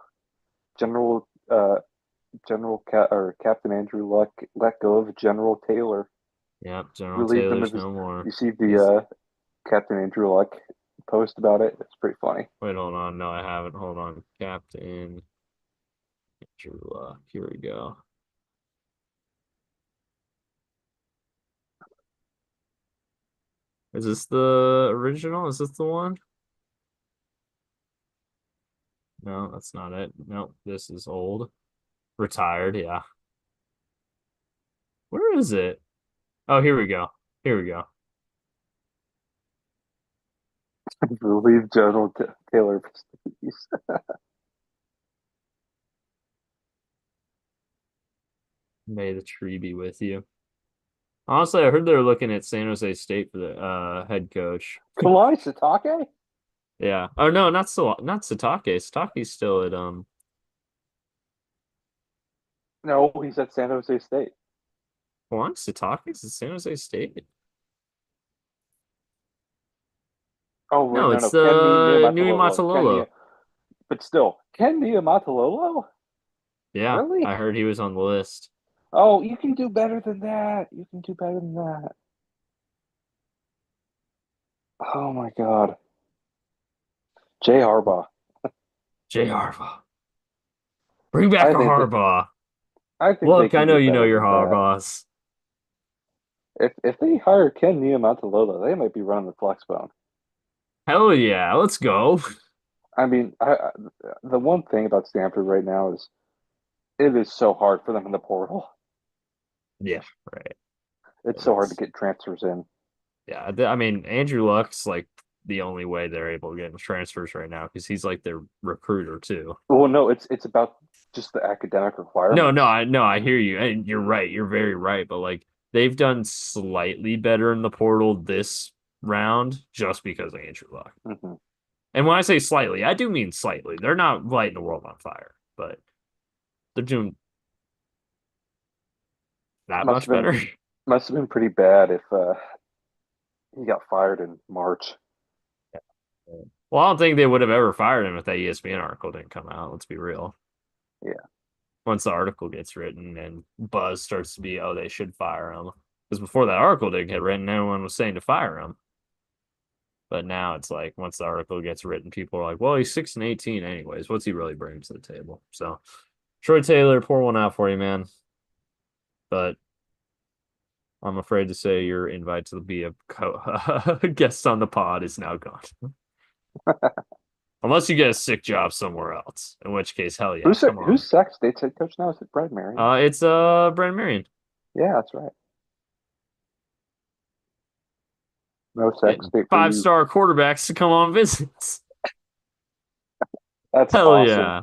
General Captain Andrew Luck let go of General Taylor, Yep, General relieved him of Taylor's his. no more. You see the He's Captain Andrew Luck post about it? It's pretty funny. wait, hold on. No, I haven't. Hold on. Captain Andrew Luck. Here we go. Is this the original? Is this the one? No, that's not it. No, this is old. Retired, yeah. Where is it? Oh, here we go. Here we go. Relieved Taylor of his duties. May the tree be with you. Honestly, I heard they're looking at San Jose State for the head coach. Kalani Sitake? Yeah. Oh no, not Satake. Satake's still at No, he's at San Jose State. Juan Satake's at San Jose State. Oh wait, No, no, it's no. Ken Nui Niumatalolo. Matalolo. But still, Ken Niumatalolo? Yeah, Really? I heard he was on the list. Oh, you can do better than that. You can do better than that. Oh my God. Jay Harbaugh. Jay Harbaugh. Bring back I a think that Harbaugh. I think they Look, I can know do you know better your than that. Harbaughs. If they hire Ken Niumatalolo, they might be running the flex bone. Hell yeah, let's go. I mean, the one thing about Stanford right now is it is so hard for them in the portal. Yeah, right. It's It so hard to is. get transfers in. Yeah, I mean, Andrew Luck's like the only way they're able to get transfers right now because he's like their recruiter too. Well, no, it's about just the academic requirements. No, I hear you, and you're right. You're very right. But like they've done slightly better in the portal this round just because of Andrew Luck. Hmm. And when I say slightly, I do mean slightly. They're not lighting the world on fire, but they're doing that Must much have been better. must have been pretty bad if he got fired in March. Well, I don't think they would have ever fired him if that ESPN article didn't come out. Let's be real. Yeah. Once the article gets written and buzz starts to be, oh, they should fire him. Because before that article didn't get written, everyone was saying to fire him. But now it's like once the article gets written, people are like, well, he's 6-18 anyways. What's he really bringing to the table? So Troy Taylor, pour one out for you, man. But I'm afraid to say your invite to be a guest on the pod is now gone. Unless you get a sick job somewhere else, in which case, hell yeah, come on. Who's Sac State's head coach now? Is it Brad Marion? It's Brandon Marion Yeah, that's right. No Sac getting State for you. five-star quarterbacks to come on visits. That's Hell awesome. yeah.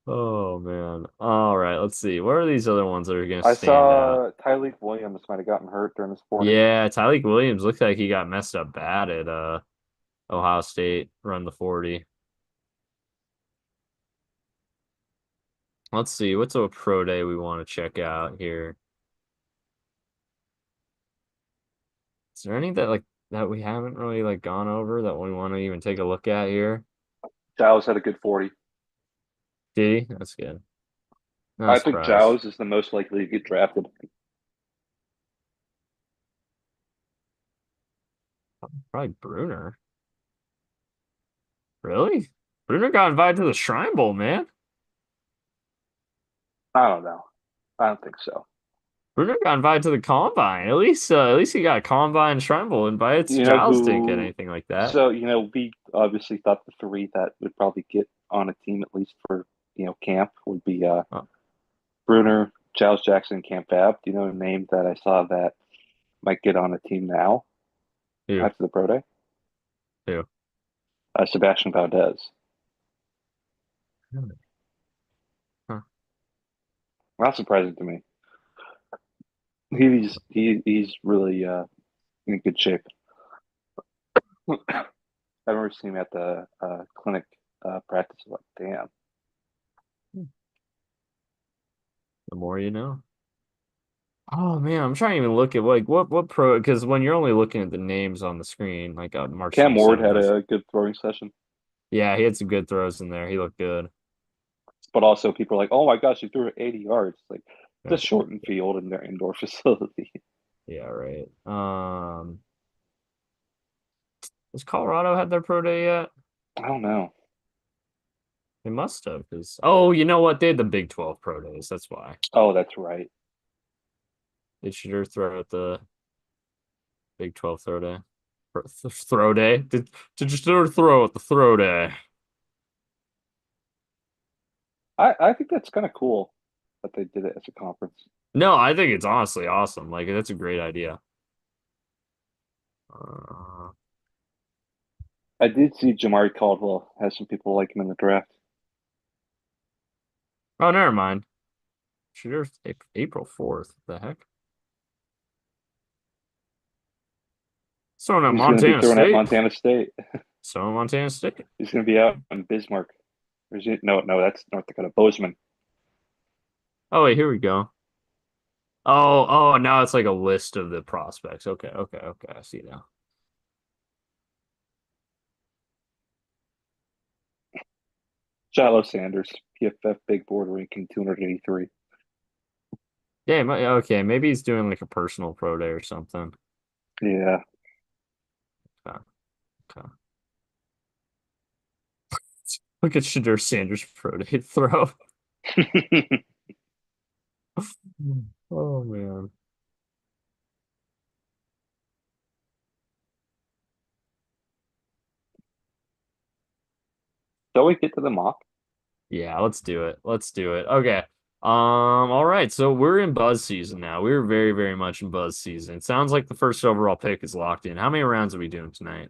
Oh man. All right, let's see. What are these other ones that are gonna I stand out? saw Tyleek Williams might have gotten hurt during his 40. Yeah, Tyleek Williams looks like he got messed up bad at Ohio State, run the 40. Let's see, what's a pro day we want to check out here? Is there any that like that we haven't really like gone over that we want to even take a look at here? Giles had a good 40. Did he? That's good. Not I think surprised. Giles is the most likely to get drafted. Probably Bruner. Really? Bruner got invited to the Shrine Bowl, man. I don't know. I don't think so. Bruner got invited to the Combine. At least he got a Combine Shrine Bowl invite. You know Giles didn't get who? anything like that. So, we obviously thought the three that would probably get on a team at least for, camp would be Oh, Bruner, Giles Jackson, Camp Fab. Do you know a name that I saw that might get on a team now who? after the pro day? Who? Sebastian Valdez. Really? Huh. Not surprising to me. He's really in good shape. I remember seeing him at the clinic practice. Like, damn. The more you know. Oh man, I'm trying to even look at like what pro because when you're only looking at the names on the screen, like March Cam Ward 27th had is a good throwing session. yeah, he had some good throws in there. He looked good. but also people are like, "Oh my gosh, he threw it 80 yards!" Like it's a That's shortened field in their indoor facility. yeah, right. Has Colorado had their pro day yet? I don't know. They must have, because oh, you know what? They had the Big 12 pro days. That's why. Oh, that's right. They should throw at the Big 12 throw day. Throw day? Did you throw at the throw day? I think that's kind of cool that they did it as a conference. No, I think it's honestly awesome. Like that's a great idea. Uh, I did see Jamari Caldwell has some people like him in the draft. oh, never mind. Shooter April 4th. The heck? So at He's going to be Montana throwing at State. Montana State. So Montana State. He's going to be out in Bismarck. Or is it? No, no, that's North Dakota. Bozeman. Oh wait, here we go. Oh, now it's like a list of the prospects. Okay. I see now. Shiloh Sanders, PFF Big Board ranking 283. Yeah, okay. Maybe he's doing like a personal pro day or something. Yeah. Okay. Okay. Look at Shadur Sanders' pro day throw. Oh man. Shall we get to the mock? Yeah, let's do it. Let's do it. Okay. All right. So we're in buzz season now. We're very, very much in buzz season. It sounds like the first overall pick is locked in. How many rounds are we doing tonight?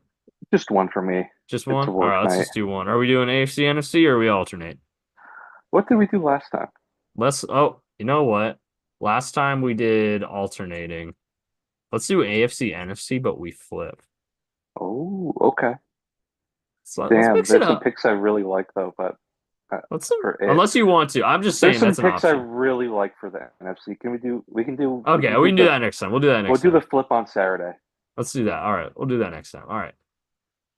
Just one for me. Just It's a one? All work right, let's night. just do one. Are we doing AFC, NFC, or are we alternate? What did we do last time? Oh, you know what? Last time we did alternating. Let's do AFC, NFC, but we flip. Oh, okay. So let's Damn, mix it there's some up. picks I really like though, but Let's for it, unless you want to. I'm just there's saying some that's an picks I option. really like for the NFC. Can we do? We Okay, can we do can do the. that next time. We'll do that We'll next do the time. flip on Saturday. Let's do that. All right, we'll do that next time. All right,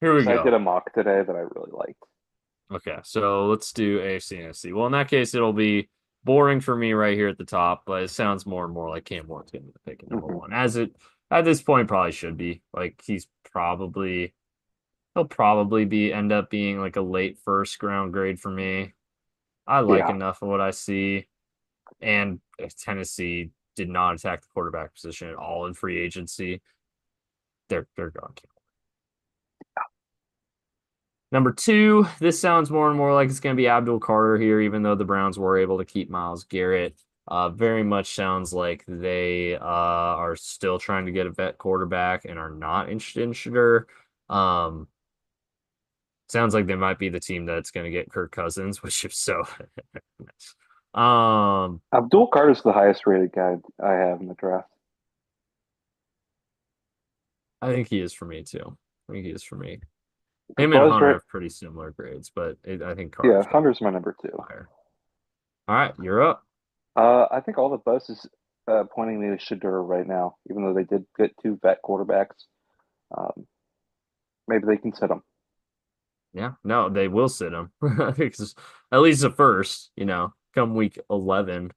here we So I did go. a mock today that I really liked. Okay, so let's do AFC and NFC. Well, in that case, it'll be boring for me right here at the top, but it sounds more and more like Cam Ward's going to be the pick at number Hmm. one, as it at this point probably should be. Like he'll probably be end up being like a late first round grade for me. I like Yeah, enough of what I see, and if Tennessee did not attack the quarterback position at all in free agency. They're going. Number two, this sounds more and more like it's going to be Abdul Carter here, even though the Browns were able to keep Myles Garrett. Very much sounds like they are still trying to get a vet quarterback and are not interested in Shadur. Um, Sounds like they might be the team that's going to get Kirk Cousins, which if so, um, Abdul Carter's the highest rated guy I have in the draft. I think he is for me too. I think he is for me. The Him and buzz, Hunter right? have pretty similar grades, but I think Yeah, Carter's got Hunter's my number two. higher. All right, you're up. I think all the buzz is pointing me to Shadur right now, even though they did get two vet quarterbacks. Um, maybe they can sit him. Yeah, no, they will sit him. At least at first, come week 11,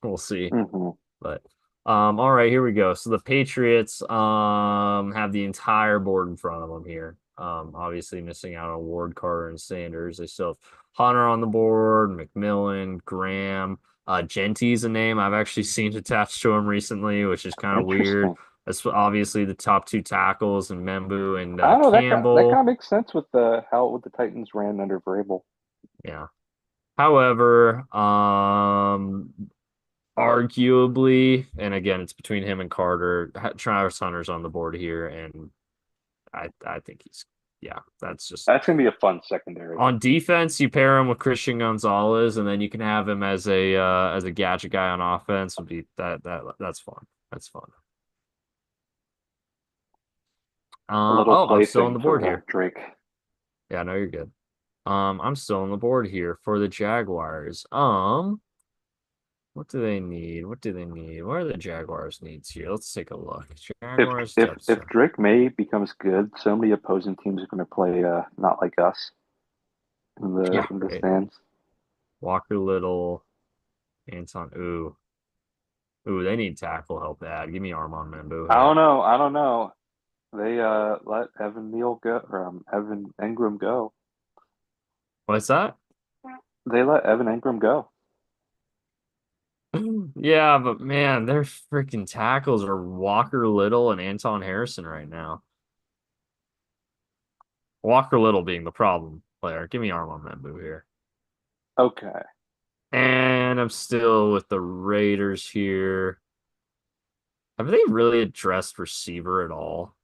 we'll see. Hmm. But all right, here we go. So the Patriots have the entire board in front of them here. Obviously missing out on Ward, Carter, and Sanders. They still have Hunter on the board, McMillan, Graham. Genty's a name I've actually seen attached to him recently, which is kind of weird. Interesting. That's obviously the top two tackles and Membu and I don't know. That kind Campbell. of makes sense with the how the Titans ran under Vrabel. Yeah. However, arguably, and again, it's between him and Carter. Travis Hunter's on the board here, and I think yeah, that's just That's gonna be a fun secondary. on defense. You pair him with Christian Gonzalez, and then you can have him as a gadget guy on offense. Would be that's fun. That's fun. A little Oh, I'm still on plaything the board for here. Drake. Yeah, no, you're good. I'm still on the board here for the Jaguars. What do they need? What do they need? What are the Jaguars' needs here? Let's take a look. If Jaguars if depth if chart. Drake May becomes good, so many opposing teams are going to play not like us Yeah, in the right. stands. Walker Little, Anton. Ooh, they need tackle help bad. Give me Armand Membo I here. don't know. I don't know. They let Evan Neal go, or Evan Ingram go. What's that? They let Evan Ingram go. Yeah, but man, their freaking tackles are Walker Little and Anton Harrison right now. Walker Little being the problem player. Give me Armand Membo here. Okay. And I'm still with the Raiders here. Have they really addressed receiver at all?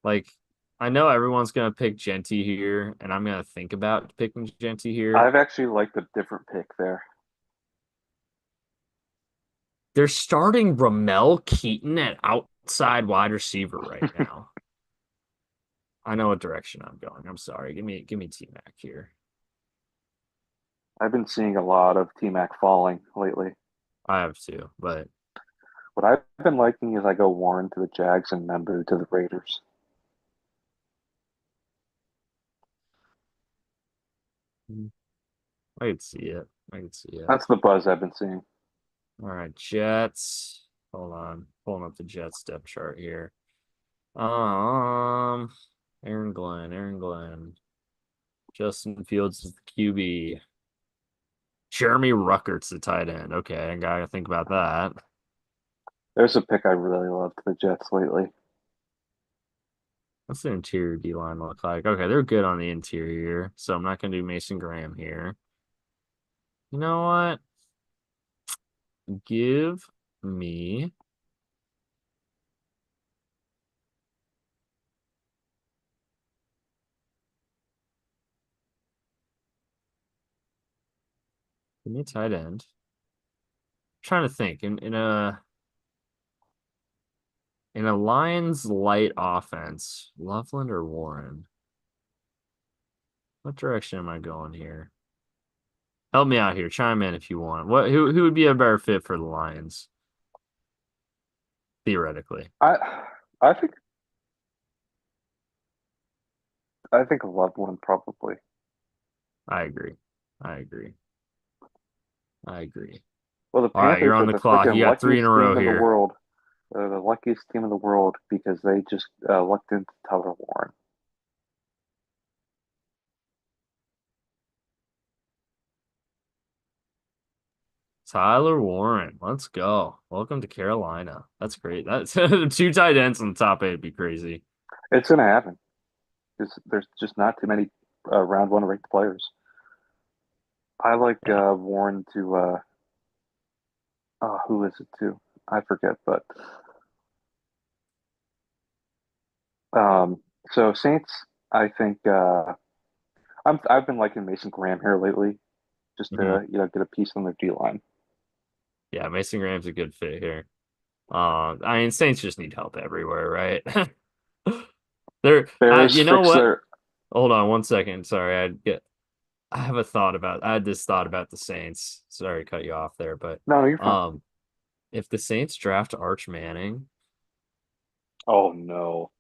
Like, I know everyone's gonna pick Genty here, and I'm gonna think about picking Genty here. I've actually liked a different pick there. They're starting Ramel Keaton at outside wide receiver right now. I know what direction I'm going. I'm sorry. Give me T-Mac here. I've been seeing a lot of T-Mac falling lately. I have to, but What I've been liking is I go Warren to the Jags and Membu to the Raiders. I could see it. I could see it. That's the buzz I've been seeing. All right, Jets. Hold on. Pulling up the Jets depth chart here. Um, Aaron Glenn. Justin Fields is the QB. Jeremy Ruckert's the tight end. Okay, I gotta think about that. There's a pick I really love to the Jets lately. What's the interior D line look like? Okay, they're good on the interior, so I'm not gonna do Mason Graham here. You know what? Give me give me a tight end. I'm trying to think in a Lions light offense, Loveland or Warren? What direction am I going here? Help me out here. Chime in if you want. Who would be a better fit for the Lions, theoretically? I I think I think a loved one probably. I agree. I agree. I agree. Well, the All right, you're Panthers on are the the clock. You freaking got three in luckiest a row team in the here. world. They're the luckiest team in the world because they just lucked into Tyler Warren. Tyler Warren. Let's go. Welcome to Carolina. That's great. That's two tight ends on the top eight would be crazy. It's gonna happen. There's just not too many round one ranked players. I like Yeah. Warren to who is it to? I forget, but um, so Saints. I think I've been liking Mason Graham here lately, just hmm to get a piece on their D line. Yeah, Mason Graham's a good fit here. I mean, Saints just need help everywhere, right? Bears You know fix what? their. Hold on one second. Sorry, I had this thought about the Saints. Sorry to cut you off there, but No, no, you're fine. um, if the Saints draft Arch Manning, Oh no.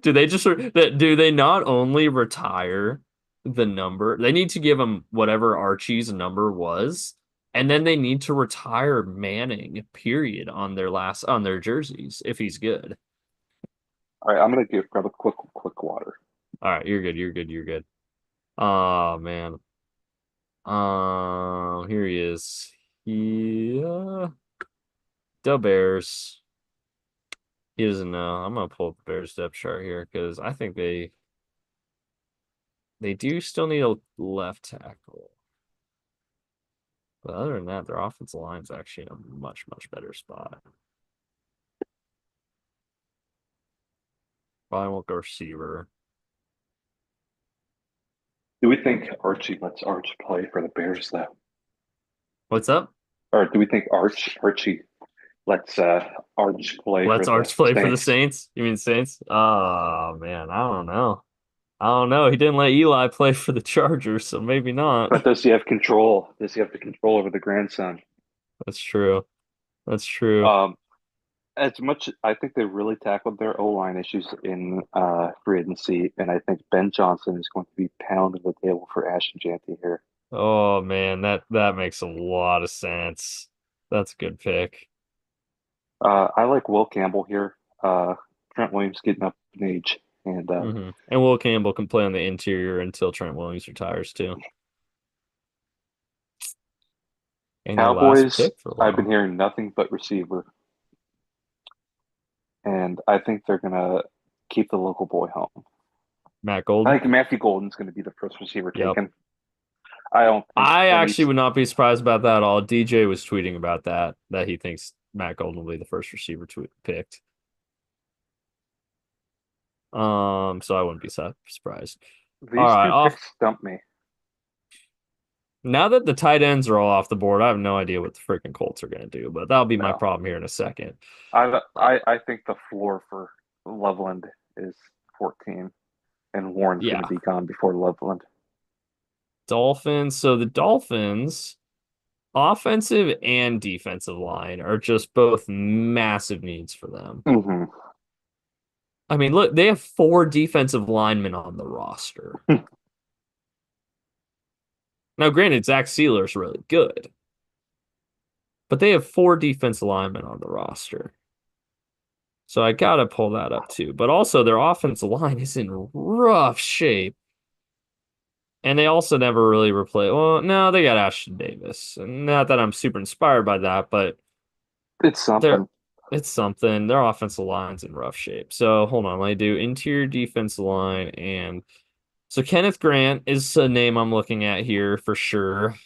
do they not only retire the number, they need to give him whatever Archie's number was, and then they need to retire Manning, period, on their jerseys if he's good. All right, I'm gonna grab a quick water. All right, you're good. Oh man. Here he is. Yeah, the Bears. He doesn't know. I'm gonna pull up the Bears depth chart here because I think they do still need a left tackle. But other than that, their offensive line's actually in a much better spot. Probably won't go receiver. Do we think Archie lets Arch play for the Bears though? What's up? Or do we think Archie lets Arch play for Let's the Arch play for the Saints? Saints? You mean Saints? Oh man, I don't know. I don't know. He didn't let Eli play for the Chargers, so maybe not. But does he have control? Does he have the control over the grandson? That's true. That's true. Um, as much, I think they really tackled their O line issues in free agency, and I think Ben Johnson is going to be pounding the table for Ashton Jeanty here. Oh man, that makes a lot of sense. That's a good pick. I like Will Campbell here. Trent Williams getting up in age, and And Will Campbell can play on the interior until Trent Williams retires too. And your last Cowboys. pick for a I've been while, hearing nothing but receiver, and I think they're gonna keep the local boy home. Matt I Golden. think Matthew Golden's going to be the first receiver Yep. taken. I don't think I any. actually would not be surprised about that at all. DJ was tweeting about that he thinks Matt Golden will be the first receiver picked. So I wouldn't be surprised. All These right, two off picks stump me. now that the tight ends are all off the board, I have no idea what the freaking Colts are gonna do, but that'll be my No, problem here in a second. I Uh, I think the floor for Loveland is 14, and Warren's going to yeah, be gone before Loveland. Dolphins. So the Dolphins, offensive and defensive line are just both massive needs for them. Hmm. I mean, look, they have four defensive linemen on the roster. Now, granted, Zach Sealer's really good, but they have four defensive linemen on the roster. So I gotta pull that up too. But also their offensive line is in rough shape. And they also never really replay. Well, no, they got Ashton Davis. Not that I'm super inspired by that, but It's they're something. it's something. Their offensive line's in rough shape. So hold on, let me do interior defensive line and so Kenneth Grant is a name I'm looking at here for sure.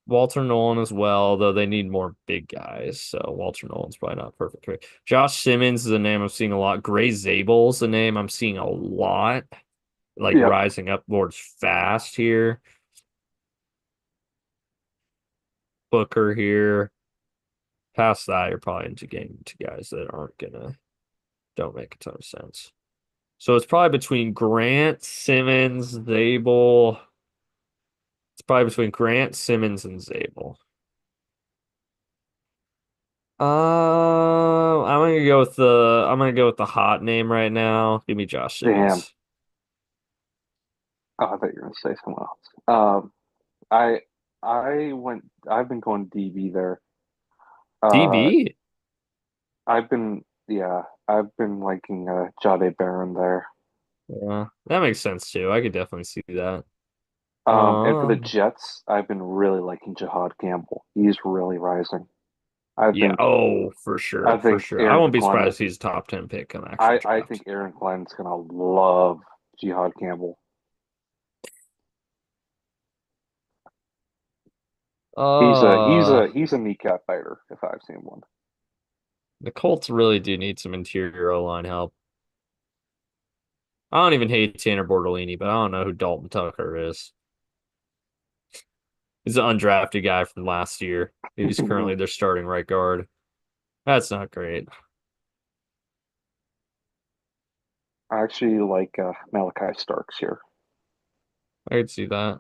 Walter Nolan as well, though they need more big guys. So Walter Nolan's probably not perfect pick. Josh Simmons is a name I'm seeing a lot. Gray Zabel's a name I'm seeing a lot, like Yep. rising upwards fast here. Booker here. Past that, you're probably into getting to guys that don't make a ton of sense. So it's probably between Grant, Simmons, Zabel. It's probably between Grant, Simmons, and Zabel. I'm gonna go with the hot name right now. Give me Josh Damn. Simmons. Oh, I thought you were going to say someone else. I I've been going DB there. Uh, DB? yeah, I've been liking Jade Barron there. Yeah, that makes sense too. I could definitely see that. And for the Um, Jets, I've been really liking Jahad Campbell. He's really rising. I yeah, think oh, for I sure, for think sure. I Aaron won't be Glenn surprised will. if he's a top 10 pick on actual I think draft. Aaron Glenn's gonna love Jihad Campbell. Uh, He's a kneecap fighter if I've seen one. the Colts really do need some interior O-line help. I don't even hate Tanner Bortolini, but I don't know who Dalton Tucker is. He's an undrafted guy from last year. He's currently their starting right guard. That's not great. I actually like Malachi Starks here. I could see that.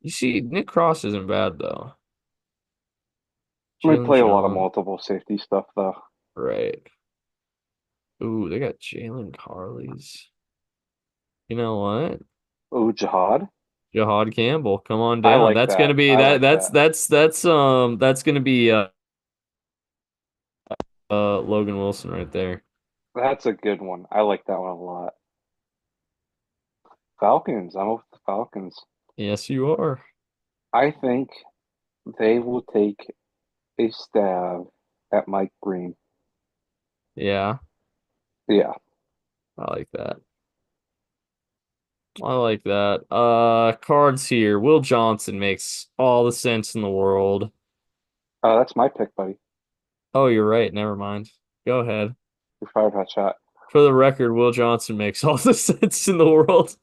You see, Nick Cross isn't bad though. We Jalen play a lot of John, multiple safety stuff though. right. Ooh, they got Jalen Carley's. You know what? Oh, Jihad. Jahad Campbell, come on I down. like That's gonna that. be I like that. that's gonna be Logan Wilson right there. That's a good one. I like that one a lot. Falcons. I'm with the Falcons. Yes, you are. I think they will take a stab at Mike Green. Yeah, Yeah. I like that. I like that. Cards here. Will Johnson makes all the sense in the world. That's my pick, buddy. Oh, you're right. Never mind. Go ahead. You're fired hot shot. For the record, Will Johnson makes all the sense in the world.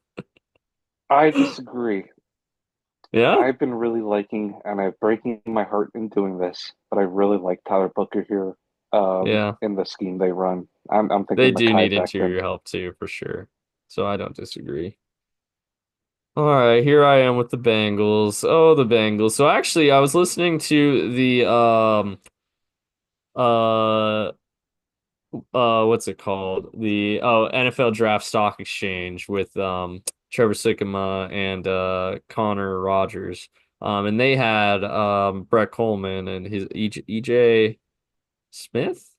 I disagree. Yeah? I've been really liking, and I'm breaking my heart in doing this, but I really like Tyler Booker here Yeah. in the scheme they run. I'm They thinking do Mekhi need Becton. interior help too, for sure. So I don't disagree. All right, here I am with the Bengals. Oh, the Bengals. So actually, I was listening to uh what's it called? The NFL Draft Stock Exchange with Trevor Sikkema and Connor Rogers. And they had Brett Coleman and his EJ Smith?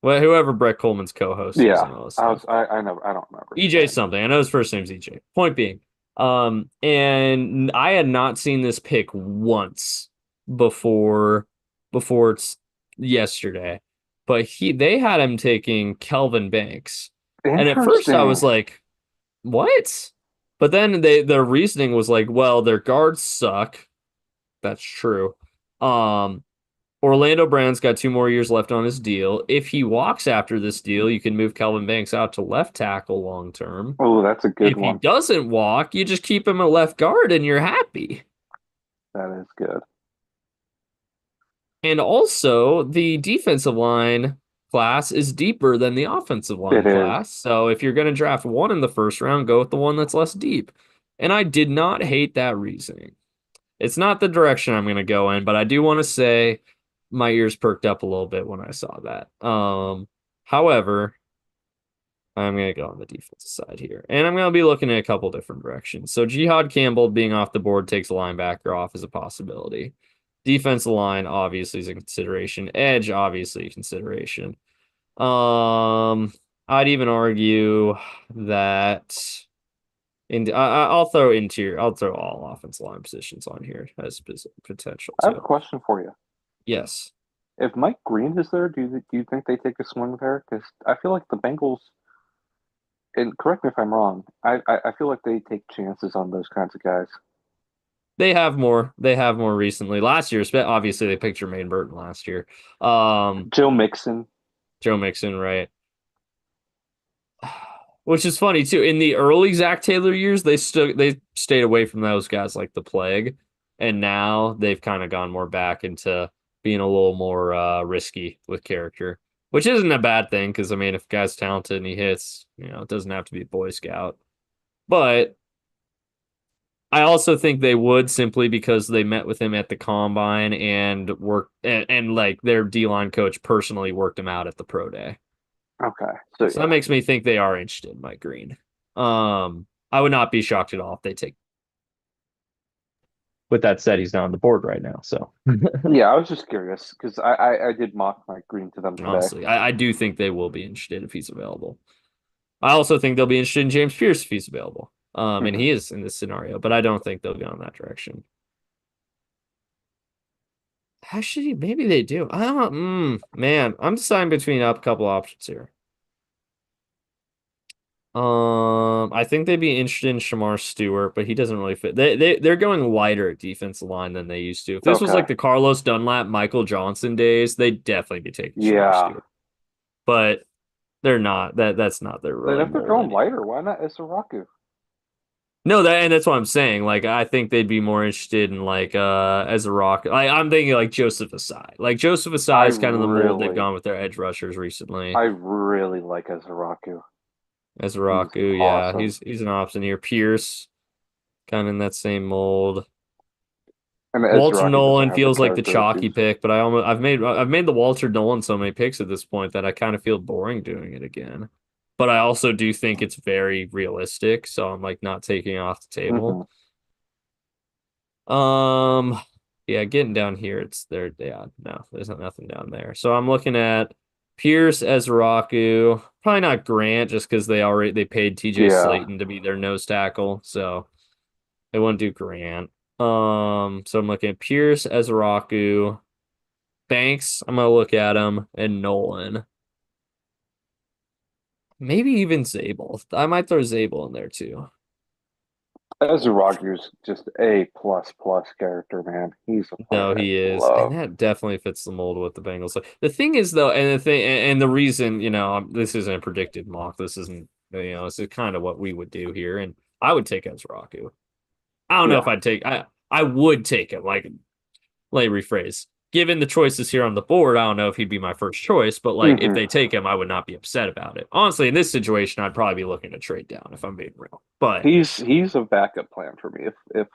Well, whoever Brett Coleman's co-host is Yeah, and all this stuff. I know, I don't remember his EJ name. something. I know his first name's EJ. Point being, and I had not seen this pick once before it's yesterday, but they had him taking Kelvin Banks, and at first I was Interesting. like, what? But then their reasoning was like, well, their guards suck. That's true. Um, Orlando Brown's got 2 more years left on his deal. If he walks after this deal, you can move Kelvin Banks out to left tackle long term. Oh, that's a good If he one. doesn't walk, you just keep him at left guard and you're happy. That is good. And also, the defensive line class is deeper than the offensive It line is. class. So if you're going to draft one in the first round, go with the one that's less deep. And I did not hate that reasoning. It's not the direction I'm going to go in, but I do want to say my ears perked up a little bit when I saw that. However, I'm going to go on the defensive side here. And I'm going to be looking at a couple different directions. So Jihad Campbell being off the board takes a linebacker off as a possibility. Defensive line obviously is a consideration. Edge obviously a consideration. Um, I'd even argue that I'll throw interior. I'll throw all offensive line positions on here as potential I have a too. question for you. Yes, If Mike Green is there, do you think they take a swing there? Because I feel like the Bengals, and correct me if I'm wrong, I feel like they take chances on those kinds of guys. they have more. They have more recently. Last year, obviously, they picked Jermaine Burton last year. Um, Joe Mixon. Joe Mixon, right? Which is funny too. In the early Zach Taylor years, they stayed away from those guys like the plague, and now they've kind of gone more back into being a little more risky with character, which isn't a bad thing because I mean, if a guy's talented and he hits, it doesn't have to be a Boy Scout. But I also think they would simply because they met with him at the combine and worked and like their D line coach personally worked him out at the pro day. Okay, so So that yeah, makes me think they are interested in Mike Green. I would not be shocked at all if they take. With that said, he's not on the board right now. So yeah. I was just curious because I did mock Mike Green to them today. honestly, I do think they will be interested if he's available. I also think they'll be interested in James Pierce if he's available. And Hmm. he is in this scenario, but I don't think they'll go in that direction. Actually, maybe they do. I don't. Man, I'm deciding between a couple options here. I think they'd be interested in Shamar Stewart, but he doesn't really fit. They're going lighter at defensive line than they used to. If this was Okay, like the Carlos Dunlap, Michael Johnson days, they'd definitely be taking Shamar yeah. Stewart. But they're not. That's not their Then really if they're mold going anymore. lighter, why not Isaraku? No, and that's what I'm saying. Like I think they'd be more interested in like as a rock. I'm thinking like Joseph Asai. Like Joseph Asai is kind of the mold they've gone with their edge rushers recently. I really like Isaraku. As a He's Raku, yeah, awesome. he's an option here. Pierce, kind of in that same mold. And Walter Isaraku doesn't Nolan have the feels like the chalky characteristics. pick, but I've made the Walter Nolan so many picks at this point that I kind of feel boring doing it again. But I also do think it's very realistic, so I'm like not taking it off the table. Hmm. Um, yeah, getting down here, it's there. Yeah, no, there's nothing down there. So I'm looking at Pierce as Raku, probably not Grant, just because they paid TJ Yeah. Slayton to be their nose tackle, so they wouldn't do Grant. So I'm looking at Pierce as Raku, Banks. I'm gonna look at him and Nolan, maybe even Zabel. I might throw Zabel in there too. Isaraku's just a plus plus character, man. He's a player No, I he is, and love. that definitely fits the mold with the Bengals. So the thing is, though, and the reason, this isn't a predicted mock. This isn't, this is kind of what we would do here, and I would take Ezraku. I don't know if Yeah. I would take it. Like, let me rephrase. given the choices here on the board, I don't know if he'd be my first choice, but like if Hmm. they take him, I would not be upset about it. Honestly, in this situation, I'd probably be looking to trade down if I'm being real. But He's a backup plan for me. If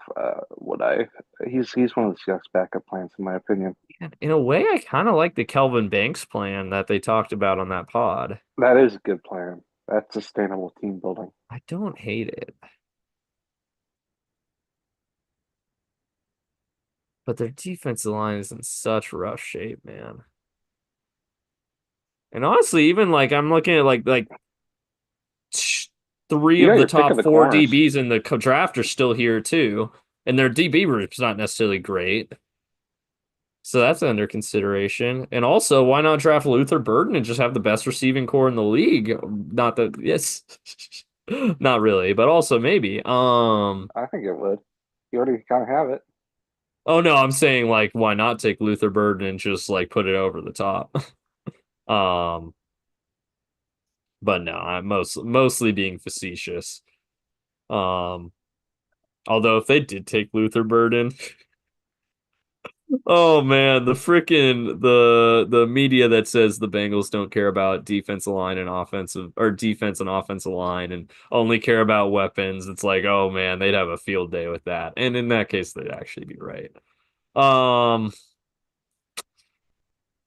would I? He's one of the Seahawks backup plans in my opinion. in a way, I kind of like the Kelvin Banks plan that they talked about on that pod. That is a good plan. That's sustainable team building. I don't hate it, but their defensive line is in such rough shape, man. And honestly, even like I'm looking at three You of got the your pick top of the four corners. DBs in the draft are still here too, and their DB group's not necessarily great. So that's under consideration. And also, why not draft Luther Burden and just have the best receiving core in the league? Not that, yes, not really, but also maybe. I think it would. You already kind of have it. Oh no, I'm saying like, why not take Luther Burden and just like put it over the top? Um, but no, I'm mostly being facetious. Um, although if they did take Luther Burden, oh man, the media that says the Bengals don't care about defensive line and offensive or defense and offensive line and only care about weapons. It's like, oh man, they'd have a field day with that. And in that case, they'd actually be right. Um,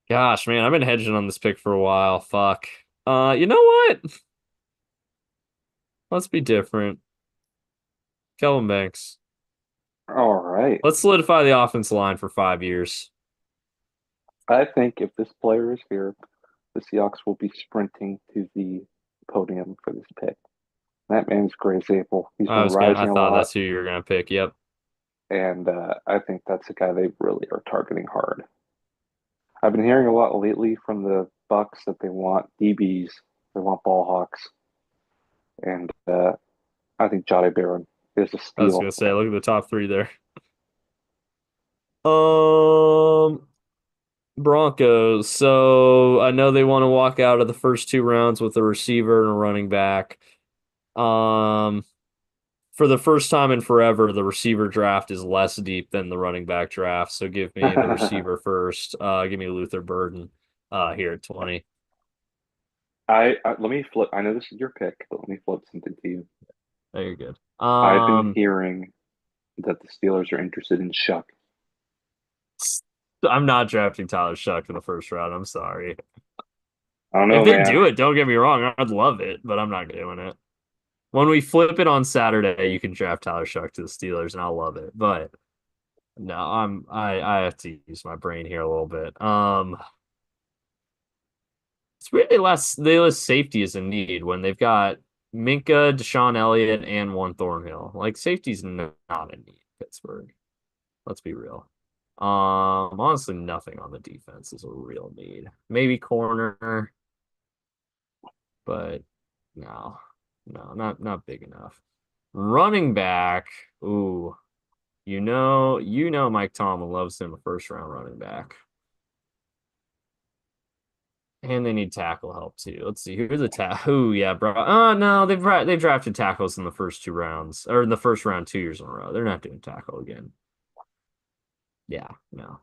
gosh, man, I've been hedging on this pick for a while. Fuck. You know what? Let's be different. Kelvin Banks. All right. Let's solidify the offensive line for 5 years. I think if this player is here, the Seahawks will be sprinting to the podium for this pick. That man's Gray Zapel. He's been I rising a thought lot, that's who you were gonna pick. Yep. and I think that's a guy they really are targeting hard. I've been hearing a lot lately from the Bucks that they want DBs, they want ball hawks, and I think Jahdae Barron is a I was steal. gonna say, look at the top three there. Um, Broncos. So I know they want to walk out of the first two rounds with a receiver and a running back. Um, for the first time in forever, the receiver draft is less deep than the running back draft. So give me the receiver first. Give me Luther Burden here at 20. I let me flip. I know this is your pick, but let me flip something to you. Oh, you're good. I've been hearing that the Steelers are interested in Shuck. I'm not drafting Tyler Shuck in the first round. I'm sorry. I don't If know, they man. do it, don't get me wrong, I'd love it, but I'm not doing it. When we flip it on Saturday, you can draft Tyler Shuck to the Steelers, and I'll love it. But no, I have to use my brain here a little bit. It's weird they list safety as a need when they've got Minka, Deshaun Elliott, and one Thornhill. Like safety's not a need, Pittsburgh. Let's be real. Honestly, nothing on the defense is a real need. Maybe corner, but no, not big enough. Running back, ooh. You know Mike Tomlin loves him a first round running back. And they need tackle help too. Let's see. Who's the tackle? Ooh, yeah, bro. Oh no, they've drafted tackles in the first two rounds or in the first round 2 years in a row. They're not doing tackle again. Yeah, no.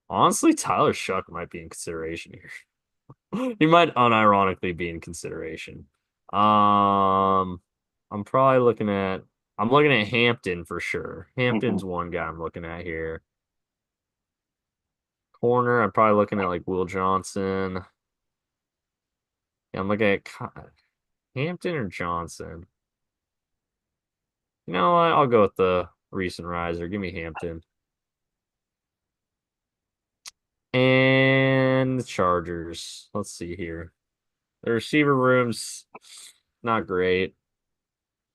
Honestly, Tyler Shuck might be in consideration here. He might unironically be in consideration. Um, I'm probably I'm looking at Hampton for sure. Mhm. Hampton's one guy I'm looking at here. Corner, I'm probably looking at like Will Johnson. Yeah, I'm looking at Hampton or Johnson. You know what? I'll go with the recent riser. Give me Hampton. And the Chargers. Let's see here. The receiver room's not great,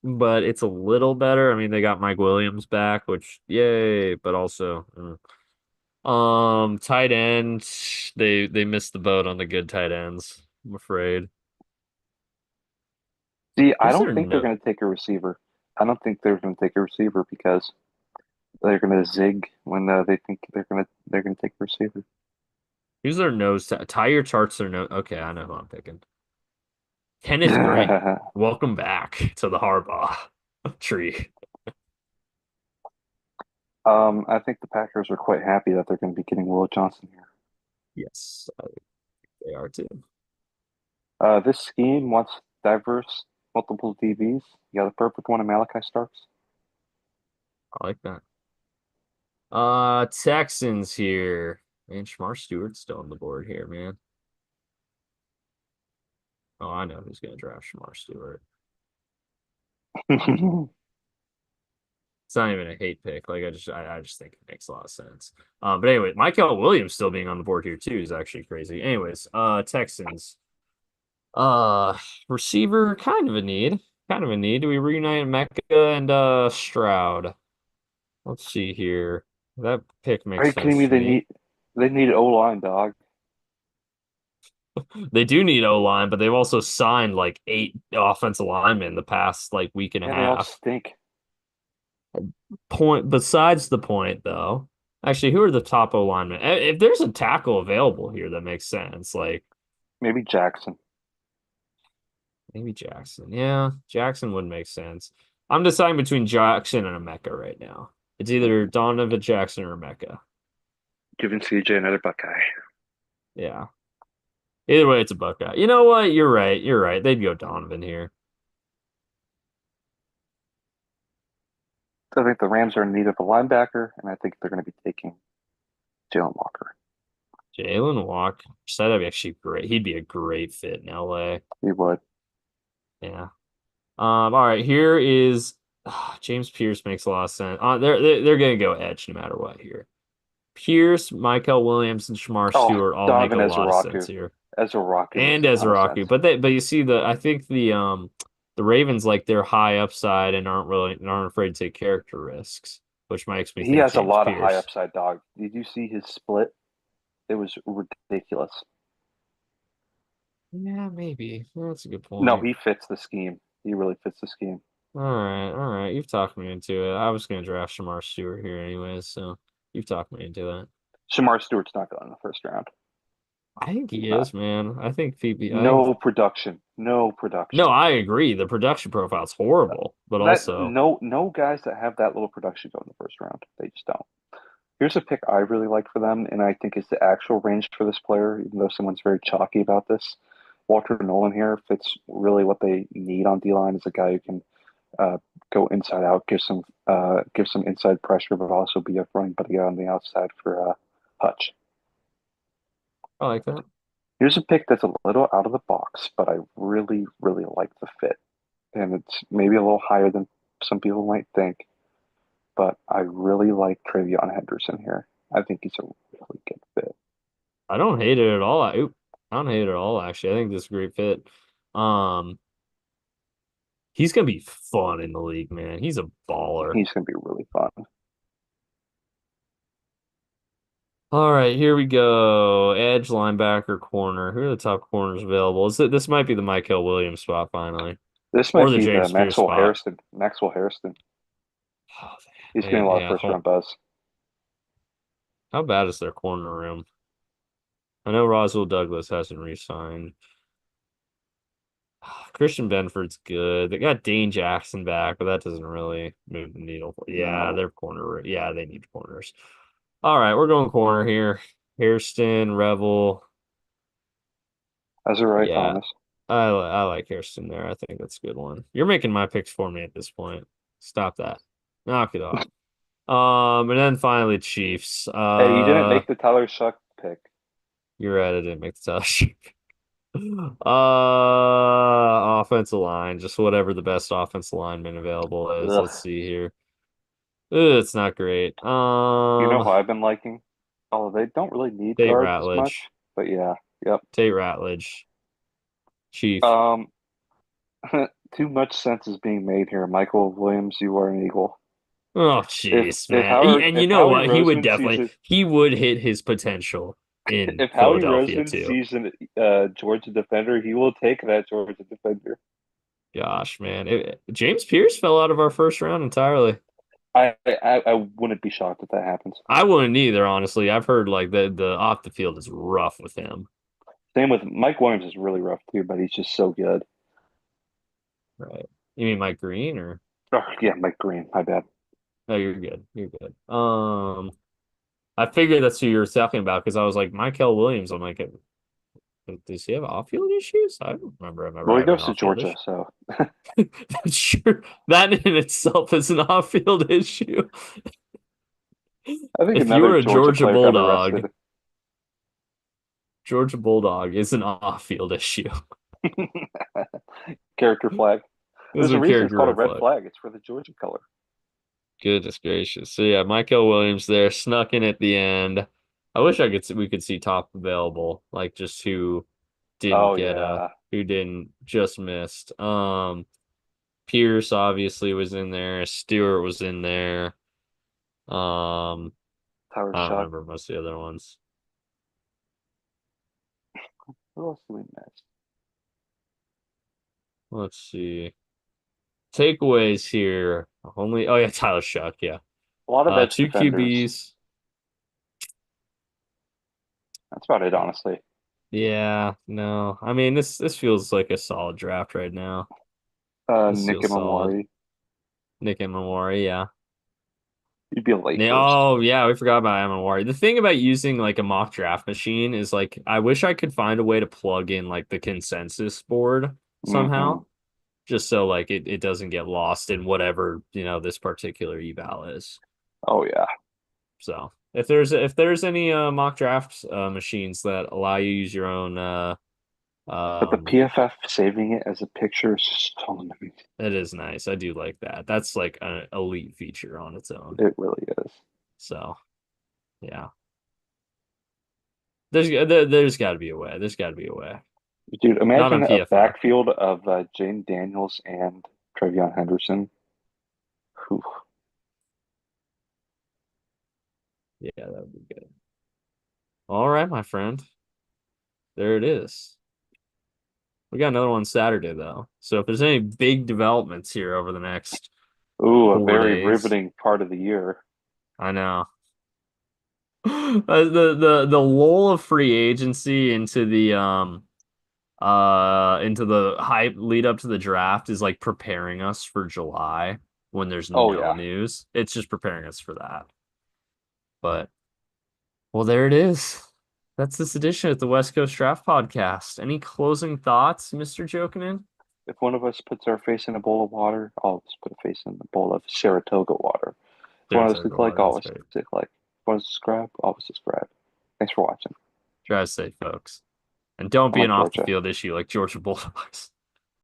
but it's a little better. I mean, they got Mike Williams back, which yay, but also tight end, they missed the boat on the good tight ends, I'm afraid. See, I Who's don't their think they're no going to take a receiver. I don't think they're going to take a receiver because they're going to zig when they think they're going to take a receiver. who's their nose tie your charts their nose. Okay, I know who I'm picking. Kenneth Green. Welcome back to the Harbaugh tree. I think the Packers are quite happy that they're going to be getting Will Johnson here. Yes, they are too. This scheme wants diverse, multiple DBs. You got the perfect one in Malachi Starks. I like that. Texans here. Man, Shamar Stewart's still on the board here, man. Oh, I know who's gonna draft Shamar Stewart. It's not even a hate pick. Like I just think it makes a lot of sense. But anyway, Michael Williams still being on the board here too is actually crazy. Anyways, Texans. Uh, receiver, kind of a need. Kind of a need. Do we reunite Mecca and Stroud? Let's see here. That pick Are makes you kidding sense me? to me. They need O line, dog, They do need O-line, but they've also signed like 8 offensive linemen the past like week and a and they all half. stink. Point besides the point though. Actually, who are the top O linemen? If there's a tackle available here that makes sense, like Maybe Jackson. maybe Jackson. Yeah, Jackson would make sense. I'm deciding between Jackson and Emeka right now. It's either Donovan Jackson or Emeka. Giving CJ another Buckeye. Yeah. Either way, it's a Buckeye. You know what? You're right. You're right. They'd go Donovan here. I think the Rams are in need of a linebacker, and I think they're going to be taking Jalen Walker. Jalen Walker. That'd be actually great. He'd be a great fit in LA. He would. Yeah. All right, here is James Pierce makes a lot of sense. They're gonna go edge no matter what here. Pierce, Michael Williams, and Shamar Oh, Stewart all make Donovan a lot of sense Ezraku. here. Ezraku makes And a ton of Ezraku. sense. But you see I think the Ravens like they're high upside and aren't afraid to take character risks, which makes me He think has a James lot of high Pierce. upside, dog. Did you see his split? It was ridiculous. Yeah, maybe. Well, that's a good No, point. he fits the scheme. He really fits the scheme. All right. You've talked me into it. I was gonna draft Shamar Stewart here anyways, so you've talked me into that. Shamar Stewart's not going in the first round. I think He's he not. is, man. I think PB. I think No production. No no, production. I agree. The production profile's horrible, but That also no guys that have that little production go in the first round. They just don't. Here's a pick I really like for them, and I think is the actual range for this player, even though someone's very chalky about this. Walter Nolan here fits really what they need on D line as a guy who can uh, go inside out, give some inside pressure, but also be a running buddy on the outside for Hutch. I like that. Here's a pick that's a little out of the box, but I really, really like the fit. And it's maybe a little higher than some people might think, but I really like Travion Henderson here. I think he's a really good fit. I don't hate it at all. I don't hate it at all, actually. I think this is a great fit. Um, he's gonna be fun in the league, man. He's a baller. He's going to be really fun. All right, here we go. Edge, linebacker, corner. Who are the top corners available? This might be the Michael Williams spot finally, This or might the be the James Pierce Maxwell spot. Harrison. Maxwell Harrison. Oh, He's getting a lot of yeah. first round buzz. How bad is their corner room? I know Roswell Douglas hasn't re-signed. Christian Benford's good. They got Dane Jackson back, but that doesn't really move the needle. Yeah, No, they're corner. Yeah, they need corners. All right, we're going corner here. Hairston, Revel. as a right, Yeah, Thomas. I like Hairston there. I think that's a good one. You're making my picks for me at this point. Stop that. Knock it off. And then finally Chiefs. Hey, you didn't make the Tyler Shuck pick. You're right. I didn't make the touch. Offensive line, just whatever the best offensive lineman available is. Ugh. Let's see here. Ugh, it's not great. You know who I've been liking? Oh, they don't really need Tate guards as much, Ratledge. but yeah, yep. Tate Ratledge. Chief. Um, too much sense is being made here. Michael Williams, you are an Eagle. Oh, jeez, If man. Howard And you if know Howie what? Roseman sees it, He would hit his potential in if Howie Philadelphia Roseman too. sees a Georgia defender, he will take that Georgia defender. Gosh, man. James Pierce fell out of our first round entirely. I wouldn't be shocked if that happens. I wouldn't either, honestly. I've heard like the off the field is rough with him. Same with Mike Williams is really rough too, but he's just so good. Right. You mean Mike Green or Oh, yeah, Mike Green. My bad. No, you're good. You're good. I figured that's who you were talking about because I was like, Michael Williams. I'm like, does he have off-field issues? I don't remember him ever Well, he having goes to off-field Georgia, issues. so Sure, that in itself is an off-field issue. I think If you another were a Georgia Georgia player got Bulldog, arrested. Georgia Bulldog is an off-field issue. Character flag. It's There's a a reason it's character called a red red flag. flag. It's for the Georgia color. Goodness gracious. So yeah, Michael Williams there snuck in at the end. I wish we could see top available, like just Oh yeah, who didn't just missed. Pierce obviously was in there, Stewart was in there. Um Tyler I don't Shuck. remember most of the other ones. Who else did we miss? Let's see. Takeaways here. Only oh yeah, Tyler Shuck, yeah. A lot of edge Two defenders. QBs. That's about it, honestly. Yeah, no. I mean this feels like a solid draft right now. This Nick feels and solid. Amori. Nick and Mamori, yeah. You'd be a late first. Oh yeah, we forgot about Amon. The thing about using like a mock draft machine is like I wish I could find a way to plug in like the consensus board Hmm. somehow, just so like it doesn't get lost in whatever, this particular eval is. Oh yeah, So if there's any mock draft machines that allow you to use your own but the um PFF saving it as a picture is just so amazing. it is nice. I do like that. That's like an elite feature on its own. It really is. So yeah. There's got to be a way. There's got to be a way. Dude, Not imagine on a PFF. backfield of Jane Daniels and Trevion Henderson. Whew. Yeah, that would be good. All right, my friend. There it is. We got another one Saturday though. So if there's any big developments here over the next Ooh, a 4 days, riveting part of the year. I know. The lull of free agency into the hype lead up to the draft is like preparing us for July when there's Oh no yeah. news. It's just preparing us for that. But well, there it is. That's this edition of the West Coast Draft Podcast. Any closing thoughts, Mr. Jokinen? If one of us puts our face in a bowl of water, I'll just put a face in a bowl of Saratoga water. If one of us Saratoga click like, water, I'll that's always great. click like. If one of us subscribe, I'll always subscribe. Thanks for watching. Drive safe, folks. And don't I'm be an like off the Georgia. field issue like Georgia Bulldogs.